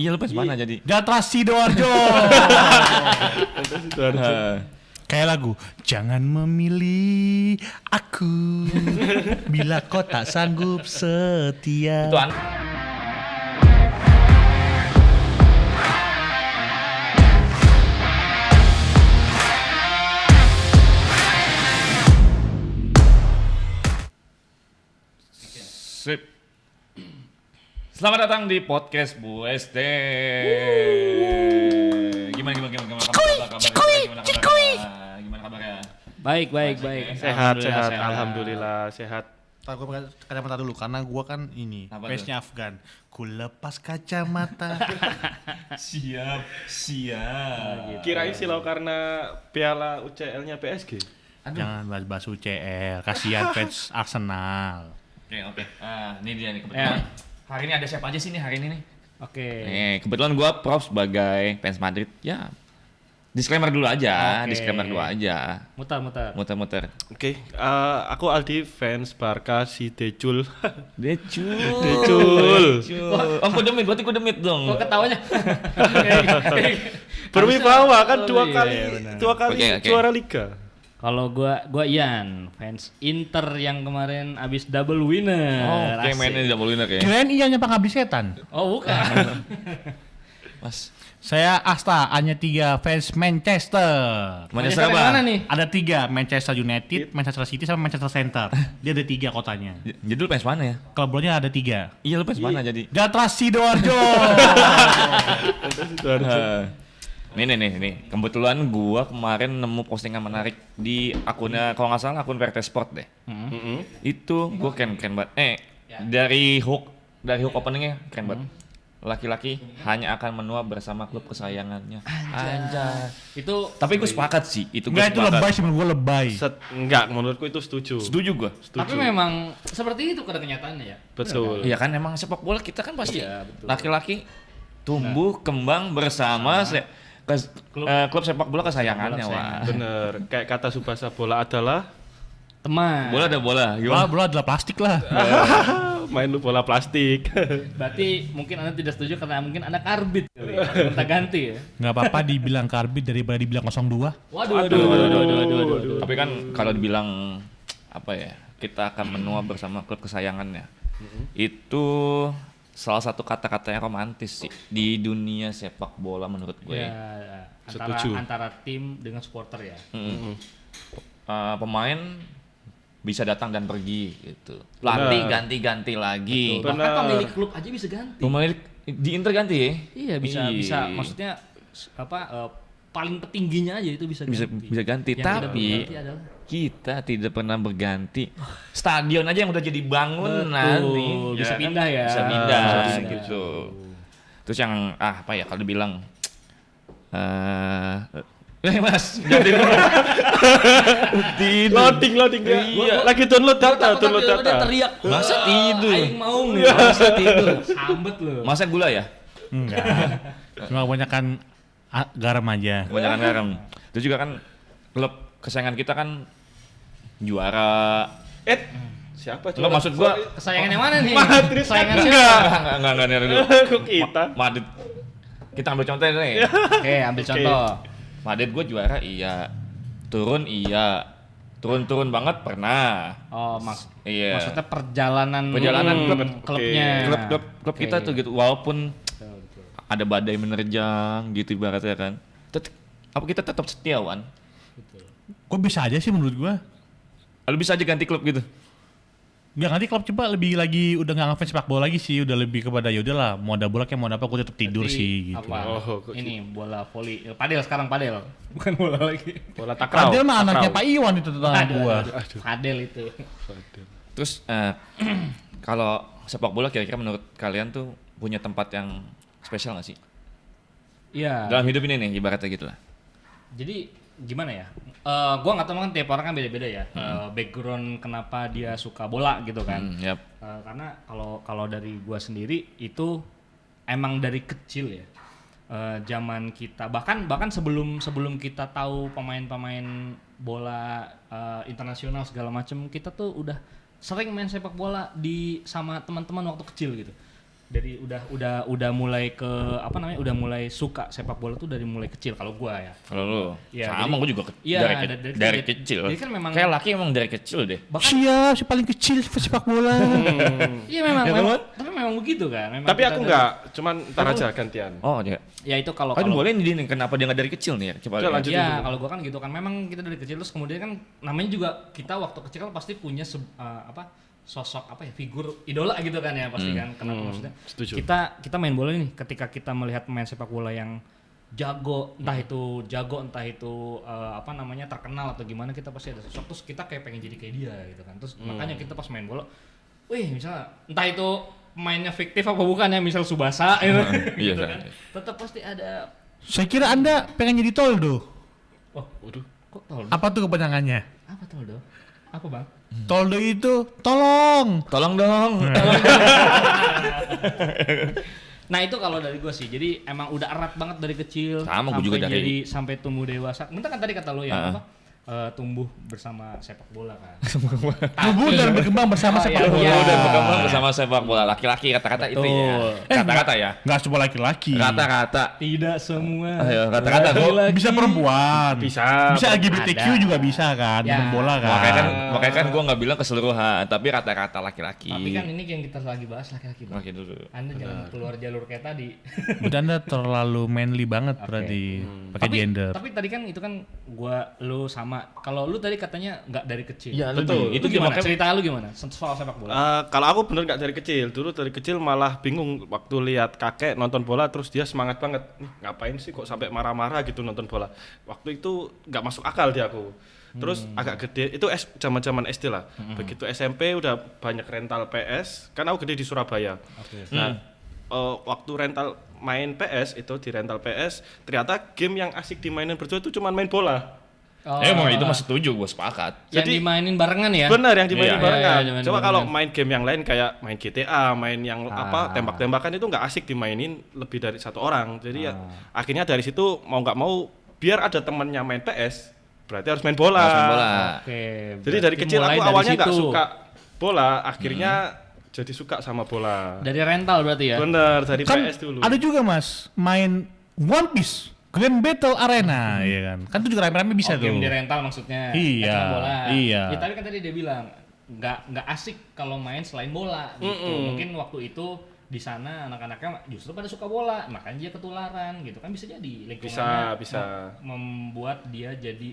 Iya, lu fans mana jadi? Gatra Sidoarjo. Sidoarjo. Kayak lagu Jangan memilih aku bila kau tak sanggup setia. Itu Sip. Selamat datang di podcast Bu SD. Gimana kabarnya? Baik. Sehat. Alhamdulillah sehat. Gue pakai kacamata dulu karena gue kan ini Apa face-nya Afgan. Ku lepas kacamata. Siap. Kirain silau karena piala UCL-nya PSG. Jangan bahas UCL, kasihan fans Arsenal. Oke. Ini dia nih kebetulan. Hari ini ada siapa aja sih nih hari ini nih? Oke. Kebetulan gue prof sebagai fans Madrid. Ya, disclaimer dulu aja. Muter. Oke, aku Aldi fans Barca si Decul. Decul. Oh, berarti kudemit dong. Kok ketawanya? Berwibawa kan dua kali Oke. juara liga. Kalau gua Ian, fans Inter yang kemarin abis double winner. Oke, Asik. mainnya tidak boleh ya. Kirain Ianya pengabdi setan. Oh, bukan. Mas, Saya Asta, hanya 3 fans Manchester. Manchester yang mana apa? nih? Ada 3, Manchester United, Manchester City, sama Manchester Center. Dia ada 3 kotanya. Jadi lu fans mana ya? Klub bolanya ada 3. Iya, lu fans mana jadi? Gatra Sidoarjo. Nih. Kebetulan gua kemarin nemu postingan menarik di akunnya, kalau nggak salah akun VRT Sport deh. Itu gua keren banget. Dari hook openingnya keren banget. Laki-laki hanya akan menua bersama klub kesayangannya. Anjay. Itu Tapi gue sepakat sih. Enggak, itu lebay sih, menurut gue lebay. Enggak, menurutku itu setuju. Setuju gua. tapi memang seperti itu pada kenyataannya ya. Betul. Iya kan emang sepak bola kita kan pasti Iya, betul. laki-laki tumbuh kembang bersama klub sepak bola kesayangannya. Wah. Bener. Kayak kata Subasa, bola adalah Teman. Bola ada bola. Bola adalah plastik lah. main lu bola plastik. Berarti mungkin Anda tidak setuju karena mungkin Anda karbit kali ya. Gonta ganti ya. Nggak apa-apa dibilang karbit daripada dibilang 02. Waduh. Tapi kan kalau dibilang apa ya, kita akan menua bersama klub kesayangannya. Itu salah satu kata-kata yang romantis sih di dunia sepak bola menurut gue. Ya, Setuju. antara tim dengan supporter ya. Pemain bisa datang dan pergi gitu. Pelatih ganti-ganti lagi. Bahkan pemilik klub aja bisa ganti. Pemilik di Inter ganti ya? Iya bisa maksudnya paling petingginya aja itu bisa ganti. Bisa ganti. Yang tidak Tapi berganti adalah kita tidak pernah berganti. Stadion aja yang udah jadi bangunan nih. Bisa pindah ya. Bisa pindah Bisa. gitu. Terus yang apa ya kalau dibilang Mas, jadi Loading ya. Iya. Lagi download data. Dia teriak. Masa tidur? Aing mau nih. Masa tidur. Sambet loh. Masa gula ya? Enggak. Cuma kebanyakan garam aja. Kebanyakan garam. Terus juga kan klub kesayangan kita kan juara. Siapa Enggak, maksud gua Kesayangan yang mana nih? Madrid. Kesayangan Enggak. siapa? enggak dulu. Kok kita? Madrid. Kita ambil contoh nih. Oke, ambil contoh. Madrid gue juara iya. Turun iya. Turun banget pernah. Oh, Iya. maksudnya perjalanan klubnya. Klub kita tuh gitu. Walaupun ada badai menerjang gitu ibaratnya kan. Apa kita tetap setia, Wan? Kok bisa aja sih menurut gua? Lu bisa aja ganti klub gitu. Nggak, nanti klub coba lebih lagi udah nggak ngefans sepak bola lagi sih, udah lebih kepada yaudah lah mau ada bola kayak mau ada apa, gue tetap tidur sih gitu. Apa? kok Ini bola voli. Padel sekarang padel. Bukan bola lagi. Bola takraw. Padahal mah anaknya Pak Iwan itu tetangga gua. Padel itu. Terus kalau sepak bola kira-kira menurut kalian tuh punya tempat yang spesial nggak sih? Iya. Dalam hidup ini nih ibaratnya gitu lah. Jadi gimana ya? Gua nggak tahu kan tiap orang kan beda-beda ya. Background kenapa dia suka bola gitu kan. Yap. Karena kalau dari gua sendiri itu emang dari kecil ya. Zaman kita bahkan sebelum kita tahu pemain-pemain bola internasional segala macam, kita tuh udah sering main sepak bola sama teman-teman waktu kecil gitu. dari udah mulai ke apa namanya udah mulai suka sepak bola tuh dari mulai kecil kalau gua ya. Kalau lu Ya, sama jadi- gue juga Iya, dari kecil. Jadi kan memang Kayak laki emang dari kecil deh. Siap, si paling kecil sepak bola. iya memang, Ya, memang kan? tapi memang begitu kan. Memang Tapi kita aku dari- enggak, cuman ntar aja gantian. Oh iya. Ya itu kalau Kan boleh nih kenapa dia nggak dari kecil nih ya? Coba Coba lihat. lanjutin ya dulu. kalau gua kan gitu kan memang kita dari kecil terus kemudian kan namanya juga kita waktu kecil kan pasti punya sosok apa ya figur idola gitu kan ya pasti kan kenapa maksudnya setuju. kita main bola nih ketika kita melihat pemain sepak bola yang jago entah itu apa namanya terkenal atau gimana kita pasti ada sosok terus kita kayak pengen jadi kayak dia gitu kan terus makanya kita pas main bola wih misalnya entah itu pemainnya fiktif apa bukan ya misal Subasa gitu, Iya, gitu San. kan tetap pasti ada Saya kira Anda pengen jadi Toldo. oh Waduh. kok Toldo Apa tuh kepanjangannya? apa Toldo apa bang Toldo itu tolong. Tolong dong. Nah itu kalau dari gue sih, jadi emang udah erat banget dari kecil Sama, gua juga sampai dari- jadi sampai tumbuh dewasa. Bentar kan tadi kata lo ya Heeh. apa? Tumbuh bersama sepak bola kan. Tumbuh dan berkembang bersama Oh, sepak iya, bola. iya. Udah berkembang bersama sepak bola laki-laki kata-kata itu ya. Betul. Kata-kata ya. Nggak cuma laki-laki. Kata-kata. Tidak semua. Ayo, kata-kata, gua laki-laki. Bisa perempuan. Bisa. Bisa LGBTQ Ada. juga bisa kan. Ya. Main bola kan. Makanya kan gue nggak bilang keseluruhan, tapi rata-rata laki-laki. Tapi kan ini yang kita lagi bahas laki-laki. Bang. Oke dulu. Anda jangan keluar jalur kayak tadi. Berarti Anda terlalu manly banget berarti pakai gender. Tapi tadi kan itu kan gua lu sama. Kalau lu tadi katanya nggak dari kecil. Iya, Betul. Itu Itu gimana? makanya- Cerita lu gimana? Soal sepak bola. Kalau aku bener nggak dari kecil, dulu dari kecil malah bingung waktu lihat kakek nonton bola terus dia semangat banget. Nih, ngapain sih kok sampai marah-marah gitu nonton bola? Waktu itu nggak masuk akal di aku. Terus agak gede, itu zaman-zaman SD lah. Begitu SMP udah banyak rental PS, kan aku gede di Surabaya. Nah, waktu rental main PS itu di rental PS, ternyata game yang asik dimainin berdua itu cuma main bola. Oh, Emang itu mah setuju, gue sepakat. yang Jadi- dimainin barengan ya? Benar yang dimainin Iya. barengan. Iya, dimainin Coba barengan. kalau main game yang lain kayak main GTA, main yang tembak-tembakan itu nggak asik dimainin lebih dari satu orang. Jadi ya akhirnya dari situ mau nggak mau biar ada temennya main PS, berarti harus main bola. Harus main bola. Oke. Jadi dari berarti kecil mulai aku dari awalnya nggak situ. suka bola, akhirnya jadi suka sama bola. Dari rental berarti ya? Bener dari Kan PS dulu. ada juga Mas main One Piece Grand Battle Arena ya kan. Kan itu juga rame-rame bisa tuh. Game di rental maksudnya. Iya, Nggak cuma bola. iya. Ya, tapi kan tadi dia bilang nggak asik kalau main selain bola gitu. Mungkin waktu itu di sana anak-anaknya justru pada suka bola, makanya dia ketularan gitu kan bisa jadi lingkungannya Bisa. membuat dia jadi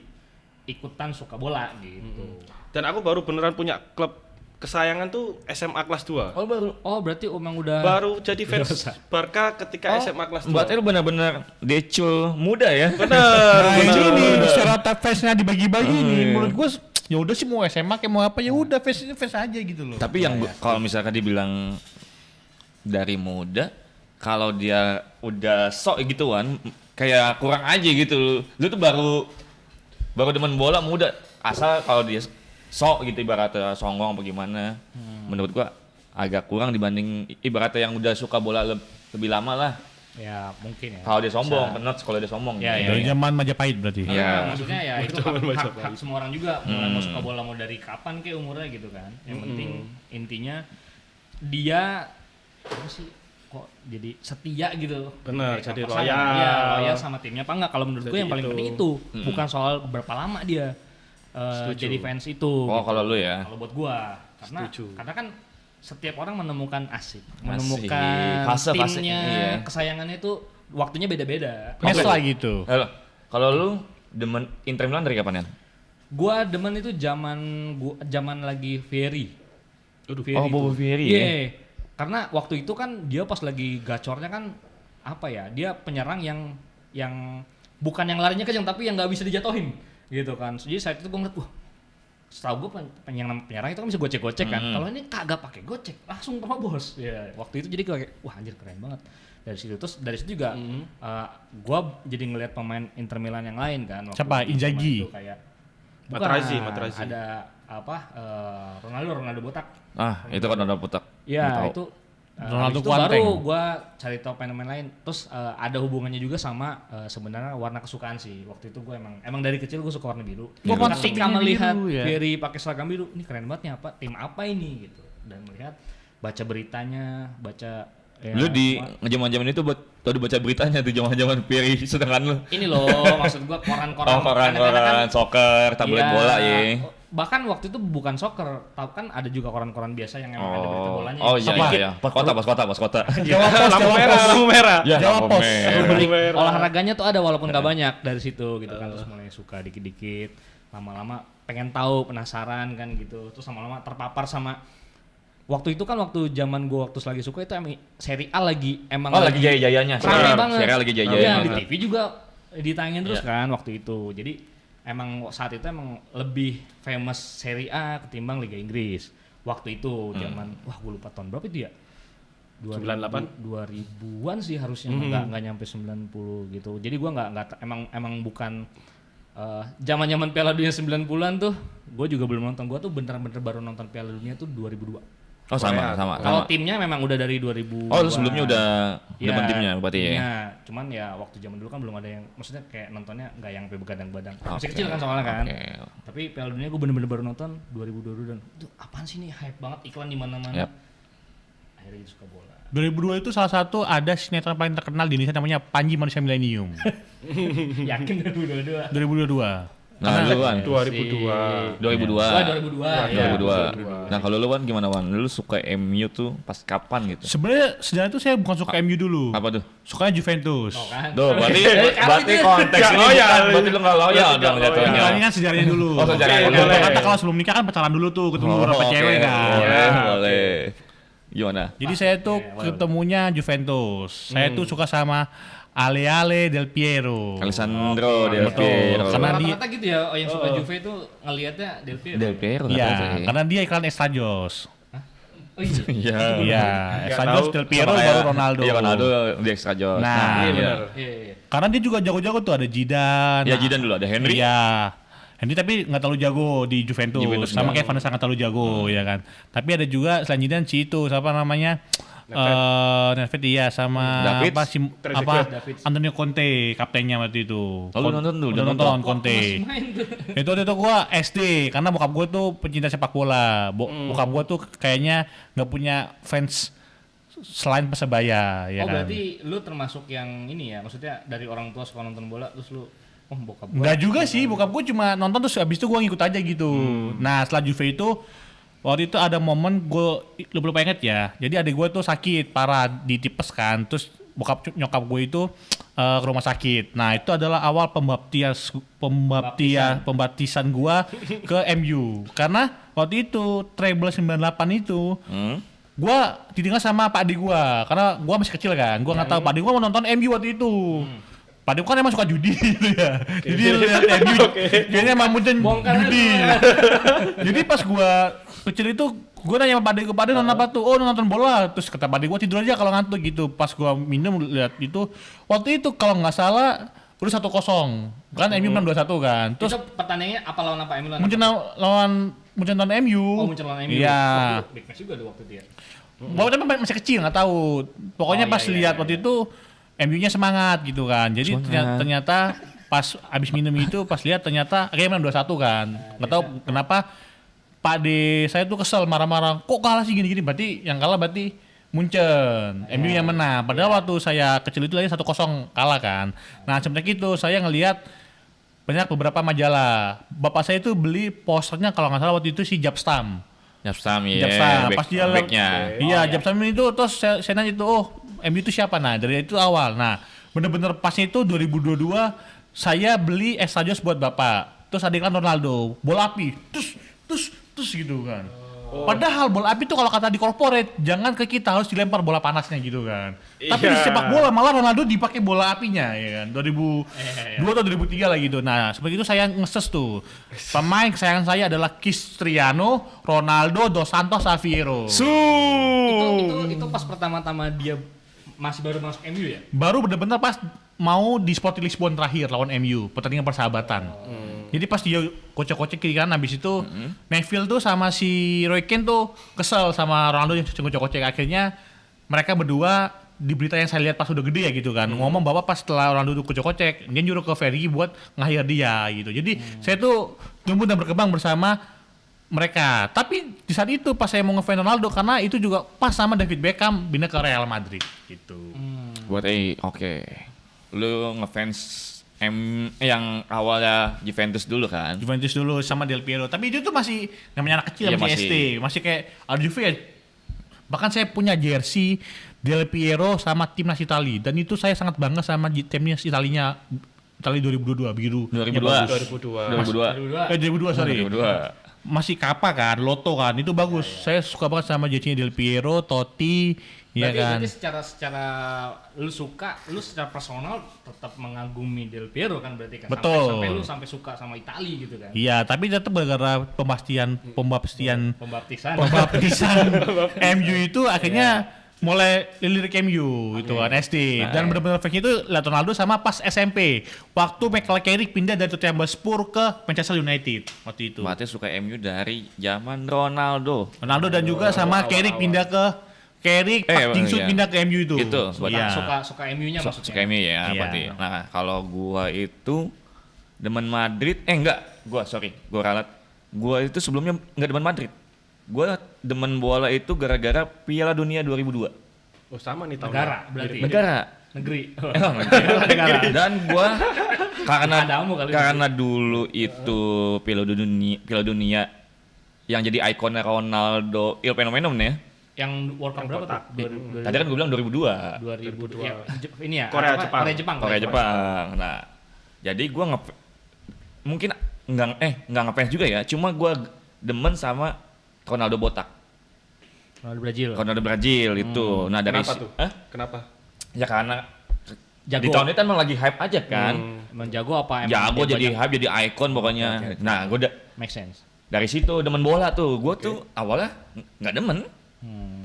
ikutan suka bola gitu. Dan aku baru beneran punya klub kesayangan tuh SMA kelas 2. Oh baru. Oh berarti emang udah Baru jadi fans Barca ketika SMA kelas 2. Berarti lu benar-benar decul muda ya. Bener, Nah, bener. ini stereotip face-nya dibagi-bagi nih. Menurut gue ya udah sih mau SMA kayak mau apa ya udah face aja gitu loh. Tapi yang kalau misalkan dibilang dari muda, kalau dia udah sok gituan, kayak kurang aja gitu. Lu tuh baru demen bola muda, asal kalau dia sok gitu ibaratnya songong apa gimana. Menurut gua agak kurang dibanding ibaratnya yang udah suka bola lebih lama lah. ya mungkin ya. Kalau dia sombong, penat kalau dia sombong. Ya, ya, Dari zaman Majapahit berarti. Iya. Nah, maksudnya ya itu Zaman hak Majapahit. semua orang juga mulai mau suka bola mau dari kapan kayak umurnya gitu kan. Yang penting intinya dia apa sih kok jadi setia gitu. Bener, Kayak jadi pasangan. loyal. Iya, loyal sama timnya apa enggak? Kalau menurut gue Jadi yang paling itu. penting itu bukan soal berapa lama dia jadi fans itu. Oh, gitu. kalau lu ya. Kalau buat gua Setuju. karena kan setiap orang menemukan asik, Asik. menemukan Fase-fase, timnya, iya. kesayangannya itu waktunya beda-beda. Mes lah gitu. Halo. Kalau lu demen Inter Milan dari kapan ya? Gua demen itu zaman lagi Vieri. Oh, Bobo Vieri Iya. ya? Karena waktu itu kan dia pas lagi gacornya kan apa ya? Dia penyerang yang bukan yang larinya kencang tapi yang nggak bisa dijatuhin gitu kan. Jadi saat itu gue ngeliat, wah, setahu gue penyerang itu kan bisa gocek-gocek kan. Kalau ini kagak pakai gocek, langsung terobos. Ya, waktu itu jadi gue kayak, wah anjir keren banget. Dari situ juga gue jadi ngeliat pemain Inter Milan yang lain kan. Waktu Siapa? itu Inzaghi? itu kayak Materazzi, bukan, Materazzi. ada apa Ronaldo botak. Ah, itu kan udah putak. Iya, Nggak tahu. itu Ronaldo habis itu Kuanteng. baru gua cari tahu pemain lain. Terus ada hubungannya juga sama sebenarnya warna kesukaan sih. Waktu itu gua emang dari kecil gua suka warna biru. Gua Ketika pantas pilih melihat biru ya. Ferry pakai seragam biru, ini keren banget nih apa? Tim apa ini gitu. Dan melihat baca beritanya, baca Ya, Lu di ngejaman-jaman itu tadi baca beritanya tuh zaman-zaman Piri sedangkan lu. ini loh maksud gua koran-koran. Oh, koran-koran soccer, tabloid Iya. bola ya. Bahkan waktu itu bukan soccer, tahu kan ada juga koran-koran biasa yang emang ada berita bolanya. Oh yang iya sedikit. iya. Pos kota. Lampu merah. Ya, Jawab lampu pos. merah. Beli olahraganya tuh ada walaupun gak banyak dari situ gitu kan, terus mulai suka dikit-dikit, lama-lama pengen tahu, penasaran kan gitu, terus lama-lama terpapar sama waktu itu kan waktu zaman gua waktu lagi suka itu emang seri A emang Oh lagi jaya-jayanya. rame banget. Serial lagi Iya, jaya-jayanya. di TV juga ditayangin terus kan waktu itu. Jadi emang saat itu emang lebih famous seri A ketimbang Liga Inggris. Waktu itu zaman wah gue lupa tahun berapa itu ya? 98? 2000-an sih harusnya nggak nyampe 90 gitu. Jadi gua nggak emang bukan zaman-zaman Piala Dunia 90-an tuh gue juga belum nonton. Gua tuh bener-bener baru nonton Piala Dunia tuh 2002. Oh sama. Kalau timnya memang udah dari 2000. Oh lu sebelumnya udah Ya, demen timnya berarti ya. timnya. Cuman ya waktu zaman dulu kan belum ada yang maksudnya kayak nontonnya nggak yang sampai begadang-badang. Masih Oke, kecil kan soalnya kan. oke. Tapi Piala Dunia gue bener-bener baru nonton 2022 dan itu apaan sih nih hype banget iklan di mana-mana. Yap. Akhirnya suka bola. 2002 itu salah satu ada sinetron paling terkenal di Indonesia namanya Panji Manusia Milenium. Yakin 2022. 2022. Nah lu Wan. 2002. 2002. Wah 2002. Ya. 2002. Nah kalau lu Wan gimana Wan? Lu suka MU tuh pas kapan gitu? Sebenarnya itu saya bukan suka MU dulu. Apa tuh? Sukanya Juventus. Oh kan. Duh, berarti Kali konteks Nggak ini loyal. bukan, berarti lu nggak loyal dong Nggak jatuhnya. Ini kan sejarahnya dulu. Oh, sejarahnya Oke, dulu. boleh. Kata kalau sebelum nikah kan pacaran dulu tuh, ketemu beberapa oke. cewek kan. Boleh. Gimana? Jadi saya tuh ketemunya Juventus. Saya tuh suka sama Ale Del Piero. Alessandro Del betul. Piero. Karena dia- Rata-rata gitu ya yang suka Juve itu ngelihatnya Del Piero. Del Piero nggak tahu Iya, saya. karena dia iklan Estadios. Oh iya. Iya. Iya, Estadios tahu. Del Piero Sama baru kayak- Ronaldo. Iya Ronaldo di extra job. Nah, Iya iya. benar. Iya. Karena dia juga jago-jago tuh, ada Zidane. Ya Zidane dulu ada Henry. Iya. Henry tapi nggak terlalu jago di Juventus, Juventus sama nggak. kayak Van der Sar nggak terlalu jago ya kan. Tapi ada juga selain Zidane si itu siapa namanya? Nedved iya sama Davids. apa si Trezeguet. Davids. Antonio Conte kaptennya waktu itu. Oh, lu nonton tuh, Udah udah nonton Conte. Main tuh. itu waktu itu gua SD karena bokap gua tuh pencinta sepak bola. Bokap gua tuh kayaknya nggak punya fans selain Persebaya ya Oh kan. berarti lu termasuk yang ini ya, maksudnya dari orang tua suka nonton bola terus lu bokap gua. Enggak juga sih, bokap gue cuma nonton terus habis itu gue ngikut aja gitu. Nah setelah Juve itu, waktu itu ada momen gue lupa inget ya. Jadi adik gue tuh sakit parah di tipes kan, terus nyokap gue itu ke rumah sakit. Nah itu adalah awal pembaptisan gue ke MU. Karena waktu itu treble 98 itu, gue ditinggal sama pak adik gue. Karena gue masih kecil kan, gue nggak tahu pak adik gue mau nonton MU waktu itu. Padahal kan emang suka judi gitu ya. Jadi lihat MU kayaknya emang muncul judi. Jadi pas gua kecil itu gua nanya sama Pak Ade nonton apa tuh? Oh nonton bola. Terus kata Pak Ade gua tidur aja kalau ngantuk gitu. Pas gua minum lihat itu waktu itu kalau nggak salah udah 1-0. Kan MU menang 2-1 kan. Terus Itu pertandingannya apa lawan apa MU lawan? muncul lawan MU. Oh muncul lawan MU. Iya. Wah, big match juga tuh waktu dia. Waktu itu masih kecil nggak tahu. Pokoknya Oh, pas iya, lihat iya, waktu itu MU-nya semangat gitu kan. Jadi ternyata pas abis minum itu pas lihat ternyata akhirnya menang 2-1 kan. Nggak tahu kenapa Pak D saya tuh kesel marah-marah. Kok kalah sih gini-gini? Berarti yang kalah berarti Munchen. MU yang menang. Padahal waktu saya kecil itu lagi 1-0 kalah kan. Nah sebenarnya gitu saya ngelihat banyak beberapa majalah. Bapak saya itu beli posternya kalau nggak salah waktu itu si Japstam. Japstam ya. Japstam. Pas dia backnya. Iya, Japstam itu terus saya nanya itu, oh MU itu siapa? Nah dari itu awal. Nah bener-bener pasnya itu 2022 saya beli Estadios buat bapak. Terus ada iklan Ronaldo, bola api, terus gitu kan. Padahal bola api itu kalau kata di corporate jangan ke kita, harus dilempar bola panasnya gitu kan. Tapi di sepak bola malah Ronaldo dipakai bola apinya ya kan. 2002 atau 2003 lah gitu. Nah seperti itu saya ngeses tuh. Pemain kesayangan saya adalah Cristiano Ronaldo dos Santos Aveiro. Itu pas pertama-tama dia masih baru masuk MU ya? Baru bener-bener pas mau di Sporting Lisbon terakhir lawan MU, pertandingan persahabatan. Jadi pas dia kocok-kocok kiri kanan, habis itu Neville tuh sama si Roy Keane tuh kesel sama Ronaldo yang kocok-kocok. Akhirnya mereka berdua di berita yang saya lihat pas udah gede ya gitu kan, ngomong bahwa pas setelah Ronaldo tuh kocok-kocok, dia nyuruh ke Fergie buat nge-hire dia gitu. Jadi saya tuh tumbuh dan berkembang bersama mereka. Tapi di saat itu pas saya mau ngefans Ronaldo karena itu juga pas sama David Beckham pindah ke Real Madrid gitu. Buat oke. Lu ngefans yang awalnya Juventus dulu kan? Juventus dulu sama Del Piero. Tapi itu tuh masih namanya anak kecil, Iya, masih SD, masih kayak Juve ya. Bahkan saya punya jersey Del Piero sama timnas Italia dan itu saya sangat bangga sama timnas Italia 2022 biru. 2002. 2002 sorry. 2002. Masih Kappa kan, Lotto kan, itu bagus. Saya suka banget sama jersey-nya Del Piero, Totti, ya kan. Berarti secara lu suka, lu secara personal tetap mengagumi Del Piero kan berarti kan. Betul. Sampai lu sampai suka sama Italia gitu kan. Iya, tapi tetap gara-gara pembaptisan Pembaptisan. MU itu akhirnya mulai lirik MU itu kan SD dan benar-benar fans itu lihat Ronaldo sama pas SMP waktu Michael Carrick pindah dari Tottenham Hotspur ke Manchester United waktu itu. Berarti suka MU dari zaman Ronaldo. Dan juga sama Carrick pindah ke Park Ji-sung pindah ke MU itu. Itu, Iya. Suka MU-nya maksudnya. Suka MU ya Iya. berarti. Nah, kalau gua itu demen Madrid, gua ralat. Gua itu sebelumnya enggak demen Madrid. Gua demen bola itu gara-gara Piala Dunia 2002. Oh sama nih tahun. Negara berarti. Negeri. Negara. Dan gua Adamu kali karena dulu itu Piala Dunia yang jadi ikonnya Ronaldo, Il Fenomeno ya. Yang World Cup berapa tuh? Tadi kan gue bilang 2002. 2002. Ya, ini ya. Korea, apa? Jepang. Korea Jepang. Nah, jadi gue mungkin nggak ngefans juga ya. Cuma gue demen sama Ronaldo botak. Ronaldo Brazil itu. Nah dari Kenapa tuh? Kenapa? Ya karena Jago. di tahun itu emang lagi hype aja kan. Emang jago apa emang? Jago dia jadi banyak- hype, jadi ikon pokoknya. Oke. Nah gue Make sense. dari situ demen bola tuh. Gue tuh awalnya nggak demen.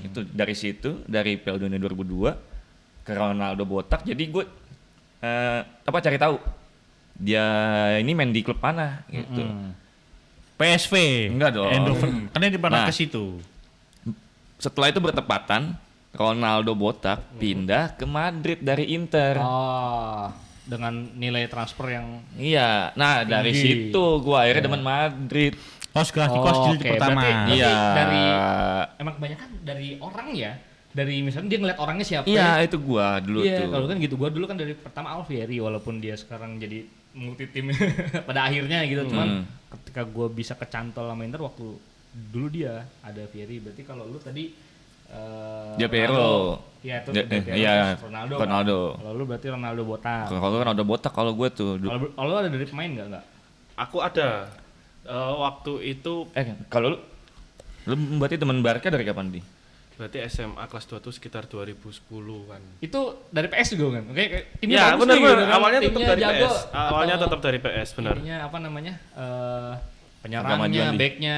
Itu dari situ, dari Piala Dunia 2002 ke Ronaldo botak. Jadi gue cari tahu dia ini main di klub mana gitu. PSV. Enggak dong. Eindhoven. Karena dia pernah Nah. ke situ. Setelah itu bertepatan Ronaldo botak pindah ke Madrid dari Inter. Oh, dengan nilai transfer yang Iya. Nah, dari Tinggi. situ gua akhirnya demen Madrid. Grafikos jilid oke. pertama. Berarti Iya. emang kebanyakan dari orang ya. Dari misalnya dia ngeliat orangnya siapa. Iya, itu gua dulu Iya, tuh. kalau kan gitu. Gua dulu kan dari pertama Alfieri walaupun dia sekarang jadi multi tim pada akhirnya gitu. Cuman ketika gua bisa kecantol sama Inter waktu dulu dia ada Fieri. Berarti kalau lu tadi Del Piero. Ronaldo. Iya, itu Del Piero, Iya, terus Ronaldo. Ronaldo. Kan? Kalau lu berarti Ronaldo botak. Kalau Ronaldo botak kalau gue tuh. Kalau lu ada dari pemain enggak? Aku ada. Waktu itu Kalau lu berarti teman Barca dari kapan di? berarti SMA kelas 2 tuh sekitar 2010 kan. Itu dari PS juga kan? Oke, timnya Ya bagus benar nih, benar. gitu kan. Awalnya tetap Timnya dari jago, PS. Awalnya atau tetap dari PS benar. ininya apa namanya? Agak Penyerangnya, majuan di. backnya.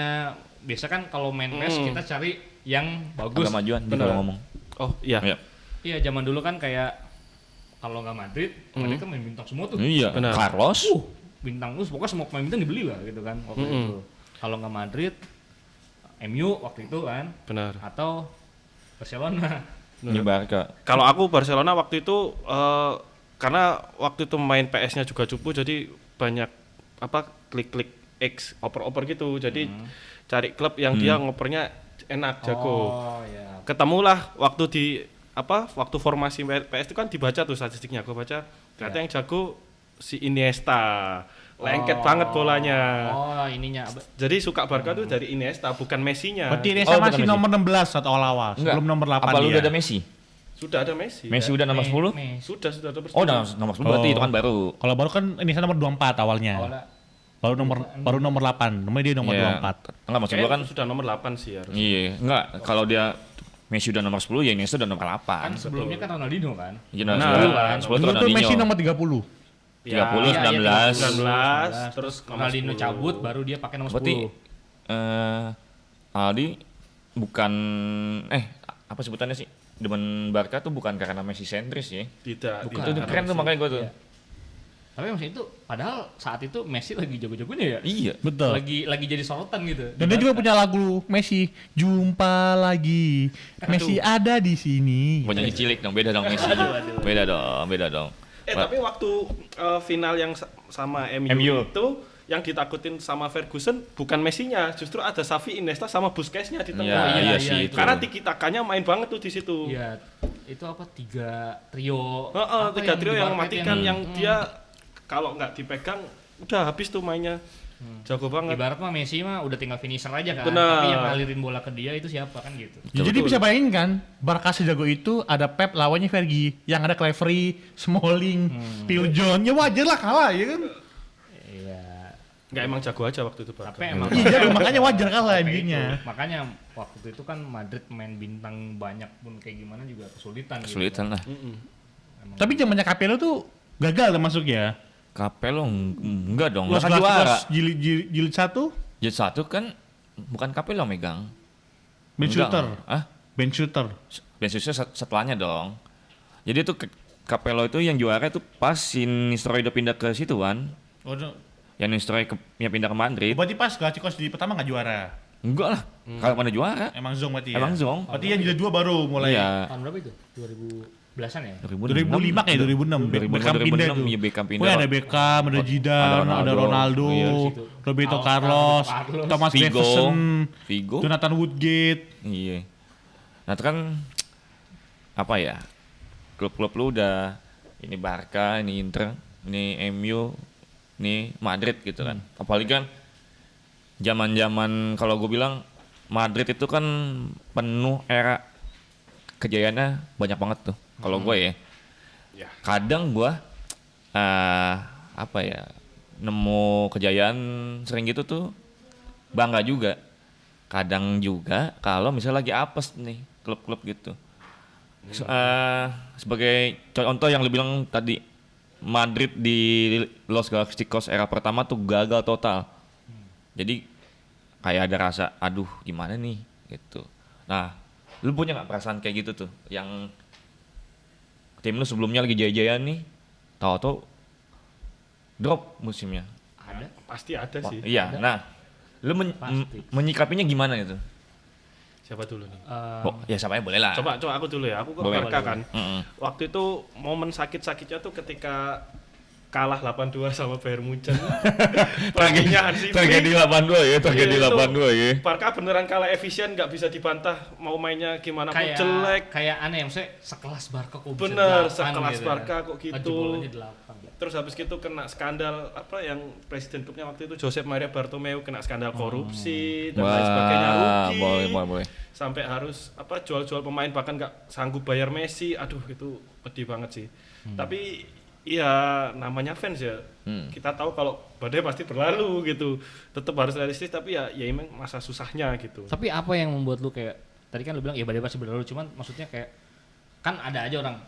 Biasa kan kalau main PES kita cari yang bagus. Agak majuan di Bener. kalau ngomong. Oh iya. Iya. Iya, zaman dulu kan kayak kalau nggak Madrid, Madrid kan main bintang semua tuh. Iya. Benar. Carlos. Bintang terus pokoknya semua pemain bintang dibeli lah gitu kan waktu itu. Kalau nggak Madrid, MU waktu itu kan, Benar. atau Barcelona. Ini Barca. Kalau aku Barcelona waktu itu karena waktu itu main PS-nya juga cupu jadi banyak apa klik-klik X oper-oper gitu. Jadi cari klub yang dia ngopernya enak, jago. Oh ya. Ketemulah waktu di waktu formasi PS itu kan dibaca tuh statistiknya. Aku baca ternyata yang jago si Iniesta. Lengket banget bolanya. Oh, ininya. Jadi suka Barca tuh dari Iniesta bukan Messi-nya. Berarti dia Oh, sama bukan si Messi. nomor 16 atau awal-awal, sebelum nomor 8 Apa lu dia. udah ada Messi? Sudah ada Messi. Messi ya. udah nomor 10? Sudah ada Oh, nomor 10 berarti itu kan baru. Kalau baru kan ini nomor 24 awalnya. Baru nomor 8. Namanya dia nomor Iya. 24. Enggak maksud gua kan. sudah nomor 8 sih harus. Iya, enggak. Kalau dia Messi udah nomor 10 ya Iniesta udah nomor 8. Kan sebelumnya kan Ronaldinho kan. Iya, Nah, 10 Dulu tuh Messi Ronaldinho. nomor 30. 30, 19. 19 terus nomor Ronaldinho 10. cabut baru dia pakai nomor Berarti 10. Aldi bukan apa sebutannya sih? Demen Barca tuh bukan karena Messi sentris ya. Tidak. Bukan. Itu keren tuh makanya gua tuh. Iya. Tapi maksudnya itu padahal saat itu Messi lagi jago-jagonya ya. Iya. Betul. Lagi jadi sorotan gitu. Dan dia juga punya lagu Messi, jumpa lagi. Messi ada di sini. Gua nyanyi cilik dong, beda dong Messi. Beda dong. Tapi waktu final yang sama MU MU. itu yang ditakutin sama Ferguson bukan Messi-nya, justru ada Xavi, Iniesta sama Busquets-nya di tengah. Iya, iya, sih iya, itu. Karena tiki-takanya main banget tuh di situ. Iya, itu apa 3 trio. Heeh, apa 3 trio yang di mematikan market yang dia kalau nggak dipegang udah habis tuh mainnya. Jago banget. Ibarat mah Messi mah udah tinggal finisher aja kan. Benar. Tapi yang ngalirin bola ke dia itu siapa kan gitu. Ya, jadi bisa bayangin kan, Barca sejago itu ada Pep lawannya Fergie, yang ada Cleverley, Smalling, Phil Jones, ya wajar lah kalah ya kan. Iya. Nggak emang jago aja waktu itu Barca. Tapi emang Iya jago, makanya wajar kalah Kayak MU-nya. itu. Makanya waktu itu kan Madrid main bintang banyak pun kayak gimana juga kesulitan. Kesulitan lah. Tapi zamannya Capello tuh gagal masuk ya. Capello enggak dong, Los enggak kan juara. Galacticos jilid 1, Jilid 1 kan bukan Capello megang. Ben Enggak. Shooter. Ah, Ben Shooter. Ben Shooter setelahnya dong. Jadi itu Capello itu yang juara itu pas si Nistelrooy udah pindah ke situ kan. Oh, no. Yang Nistelrooy yang pindah ke Madrid. Berarti pas Galacticos di pertama nggak juara. Enggak lah. Kalau mana juara? Emang Zong berarti ya. Emang Zong. Berarti yang jilid 2 baru mulai. Iya. Tahun berapa itu? 2010-an ya? 2005 kayak 2006. Beckham pindah itu. Iya, Beckham pindah. Pokoknya ada Beckham, ada Zidane, ada Ronaldo, Iya, Roberto Carlos, Carlos, Thomas Figo. Jefferson, Figo. Jonathan Woodgate. Iya. Nah itu kan apa ya? Klub-klub lu udah ini Barca, ini Inter, ini MU, ini Madrid gitu kan. Apalagi kan zaman-zaman kalau gue bilang Madrid itu kan penuh era kejayaannya banyak banget tuh. Kalau gue ya. Ya. Kadang gue apa ya? Nemu kejayaan sering gitu tuh bangga juga. Kadang juga kalau misalnya lagi apes nih klub-klub gitu. Sebagai contoh yang lu bilang tadi, Madrid di Los Galacticos era pertama tuh gagal total. Jadi kayak ada rasa aduh gimana nih gitu. Nah, lu punya nggak perasaan kayak gitu tuh yang tim lu sebelumnya lagi jaya-jaya nih, tahu-tahu drop musimnya. Ada. Pasti ada sih. Iya, nah lu Pasti. menyikapinya gimana itu? Siapa dulu nih? Oh, ya siapa boleh lah. Coba aku dulu ya. Aku ke Boleh, Barca boleh. kan. Mm-mm. Waktu itu momen sakit-sakitnya tuh ketika kalah 8-2 sama Bayern Munchen. Traginya Hansi Tragedi Flick. 82 ya, tragedi Iya, itu 82 ya. Barca beneran kalah efisien, nggak bisa dibantah. Mau mainnya gimana pun jelek. Kayak aneh ya, maksudnya sekelas Barca kok bisa Bener, 8 sekelas gitu Barca ya. kok gitu. Jebolannya 8. Terus habis gitu kena skandal apa yang presiden klubnya waktu itu Josep Maria Bartomeu kena skandal korupsi dan lain sebagainya, Wah, rugi. boleh. Sampai harus apa jual-jual pemain bahkan nggak sanggup bayar Messi. Aduh itu pedih banget sih. Tapi ya namanya fans ya. Kita tahu kalau badai pasti berlalu gitu. Tetap harus realistis tapi ya emang masa susahnya gitu. Tapi apa yang membuat lu kayak tadi kan lu bilang ya badai pasti berlalu, cuman maksudnya kayak kan ada aja orang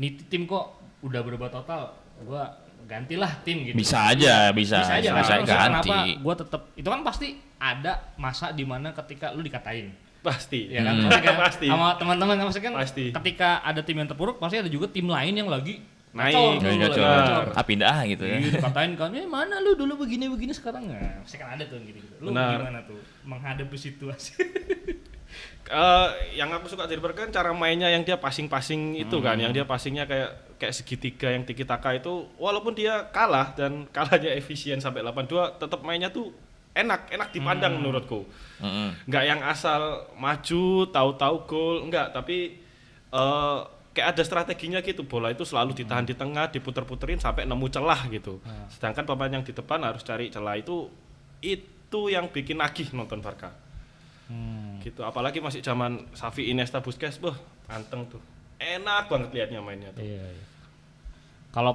nih tim kok udah berubah total, gua gantilah tim gitu. Bisa aja. Bisa aja kan. Bisa Maksudnya ganti. Kenapa gua tetap itu kan pasti ada masa di mana ketika lu dikatain. Pasti. Ya kan? Maksudnya kan Pasti. sama teman-teman kan maksudnya kan Pasti. ketika ada tim yang terpuruk pasti ada juga tim lain yang lagi Naik. ngacor dulu, Gak lagi gacor. ngacor. Pindah gitu ya. Iya, dikatain kan, mana lu dulu begini sekarang nggak? Pasti kan ada tuh gitu. Lu Benar. gimana tuh menghadapi situasi? Yang aku suka dari Barca kan cara mainnya yang dia passing itu kan, yang dia passingnya kayak segitiga yang tiki taka itu, walaupun dia kalah dan kalahnya efisien sampai 8-2, tetap mainnya tuh enak dipandang menurutku. Nggak yang asal maju tahu-tahu gol, enggak, tapi kayak ada strateginya gitu. Bola itu selalu ditahan di tengah, diputer-puterin sampai nemu celah gitu. Sedangkan pemain yang di depan harus cari celah itu yang bikin nagih nonton Barca. Gitu, apalagi masih zaman Xavi, Iniesta, Busquets, anteng tuh. Enak banget liatnya mainnya tuh. Iya. Kalau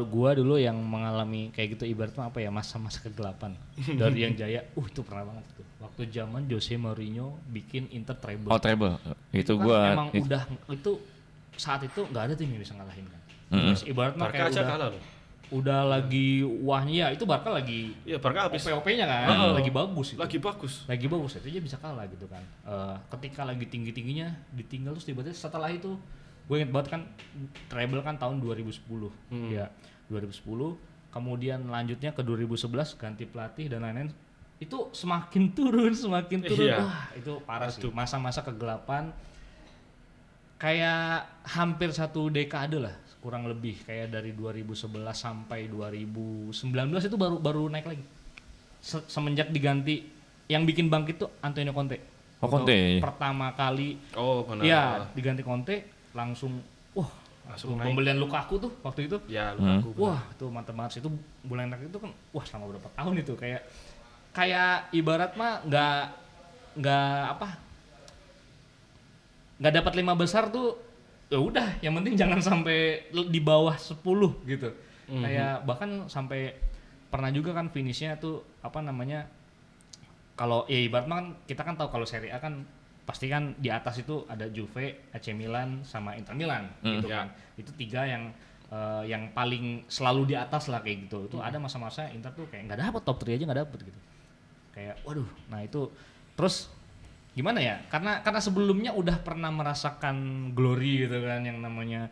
gua dulu yang mengalami kayak gitu ibaratnya apa ya, masa-masa kegelapan dari yang jaya. Itu pernah banget tuh. Waktu zaman Jose Mourinho bikin Inter treble. Oh, treble. Itu Kan gua emang udah itu saat itu nggak ada tim yang bisa ngalahin kan. Terus ibaratnya Barca kayak aja kalah loh. udah lagi wahnya ya, itu Barca lagi Iya, Barca habis OP-OP-nya kan, lagi bagus itu. lagi bagus. Lagi bagus itu aja bisa kalah gitu kan. Ketika lagi tinggi-tingginya ditinggal terus tiba-tiba setelah itu gue inget banget kan treble kan tahun 2010 ya 2010, kemudian lanjutnya ke 2011 ganti pelatih dan lain-lain, itu semakin turun Iya. Wah itu parah sih, masa-masa kegelapan kayak hampir 1 dekade lah kurang lebih kayak dari 2011 sampai 2019 itu baru naik lagi. Semenjak diganti yang bikin bangkit tuh Antonio Conte. Oh, Conte. Pertama kali benar. iya diganti Conte langsung Langsung naik. pembelian Lukaku tuh waktu itu. Ya, Lukaku. Wah, itu mantep banget sih. Itu bulan itu kan selama berapa tahun itu kayak ibarat mah nggak dapat 5 besar tuh ya udah, yang penting jangan sampai di bawah 10 gitu. Kayak bahkan sampai pernah juga kan finishnya tuh kalau ya ibarat mah kan kita kan tahu kalau Serie A kan pasti kan di atas itu ada Juve, AC Milan sama Inter Milan gitu kan. Itu 3 yang paling selalu di atas lah kayak gitu. Itu ada masa-masa Inter tuh kayak nggak dapet top 3 aja nggak dapet gitu. Kayak waduh, nah itu terus gimana ya? Karena sebelumnya udah pernah merasakan glory gitu kan yang namanya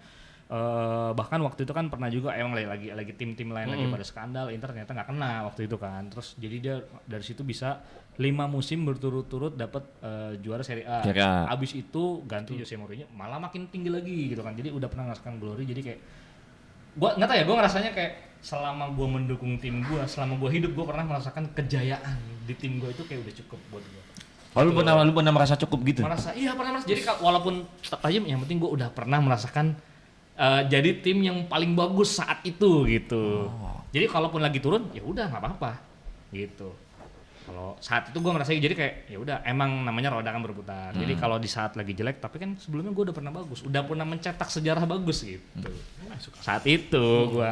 bahkan waktu itu kan pernah juga emang lagi tim-tim lain lagi pada skandal, Inter ternyata nggak kena waktu itu kan. Terus jadi dia dari situ bisa 5 musim berturut-turut dapat juara Serie A. Abis itu ganti Jose Mourinho malah makin tinggi lagi gitu kan. Jadi udah pernah merasakan glory, jadi kayak gua nggak tahu ya, gua ngerasanya kayak selama gua mendukung tim gua, selama gua hidup gua pernah merasakan kejayaan di tim gua itu kayak udah cukup buat gua. Oh, lu pernah merasa cukup gitu? Pernah merasa. Jadi walaupun tetap aja yang penting gue udah pernah merasakan jadi tim yang paling bagus saat itu gitu. Jadi kalaupun lagi turun ya udah nggak apa-apa gitu. Kalau saat itu gue ngerasa jadi kayak ya udah emang namanya roda kan berputar. Jadi kalau di saat lagi jelek tapi kan sebelumnya gue udah pernah bagus, udah pernah mencetak sejarah bagus gitu. Saat itu gue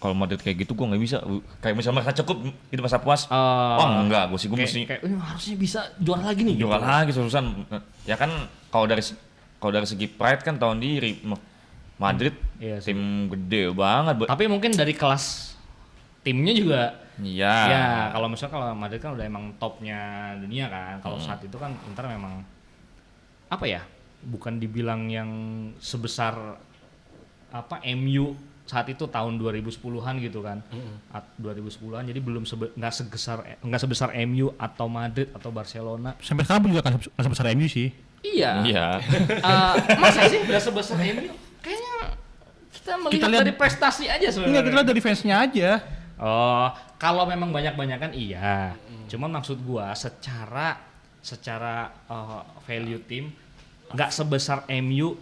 kalau Madrid kayak gitu gue nggak bisa, kayak misalnya merasa cukup itu masa puas. Enggak, gue mesti kayak harusnya bisa juara lagi nih. Juara lagi terusan. Ya kan kalau dari segi pride kan tahun diri Madrid tim gede banget. Tapi mungkin dari kelas timnya juga. Iya. Ya kalau Madrid kan udah emang topnya dunia kan. Kalau saat itu kan Inter memang apa ya? Bukan dibilang yang sebesar MU saat itu tahun 2010-an gitu kan. 2010-an jadi belum nggak sebesar MU atau Madrid atau Barcelona. Sampai sekarang pun juga kan sebesar MU sih. Iya. Masa sih nggak sebesar MU? Kayaknya kita melihat dari prestasi aja sebenarnya. Enggak, kita lihat dari fansnya aja. Oh, kalau memang banyak-banyakan iya. Cuman maksud gua secara value tim nggak sebesar MU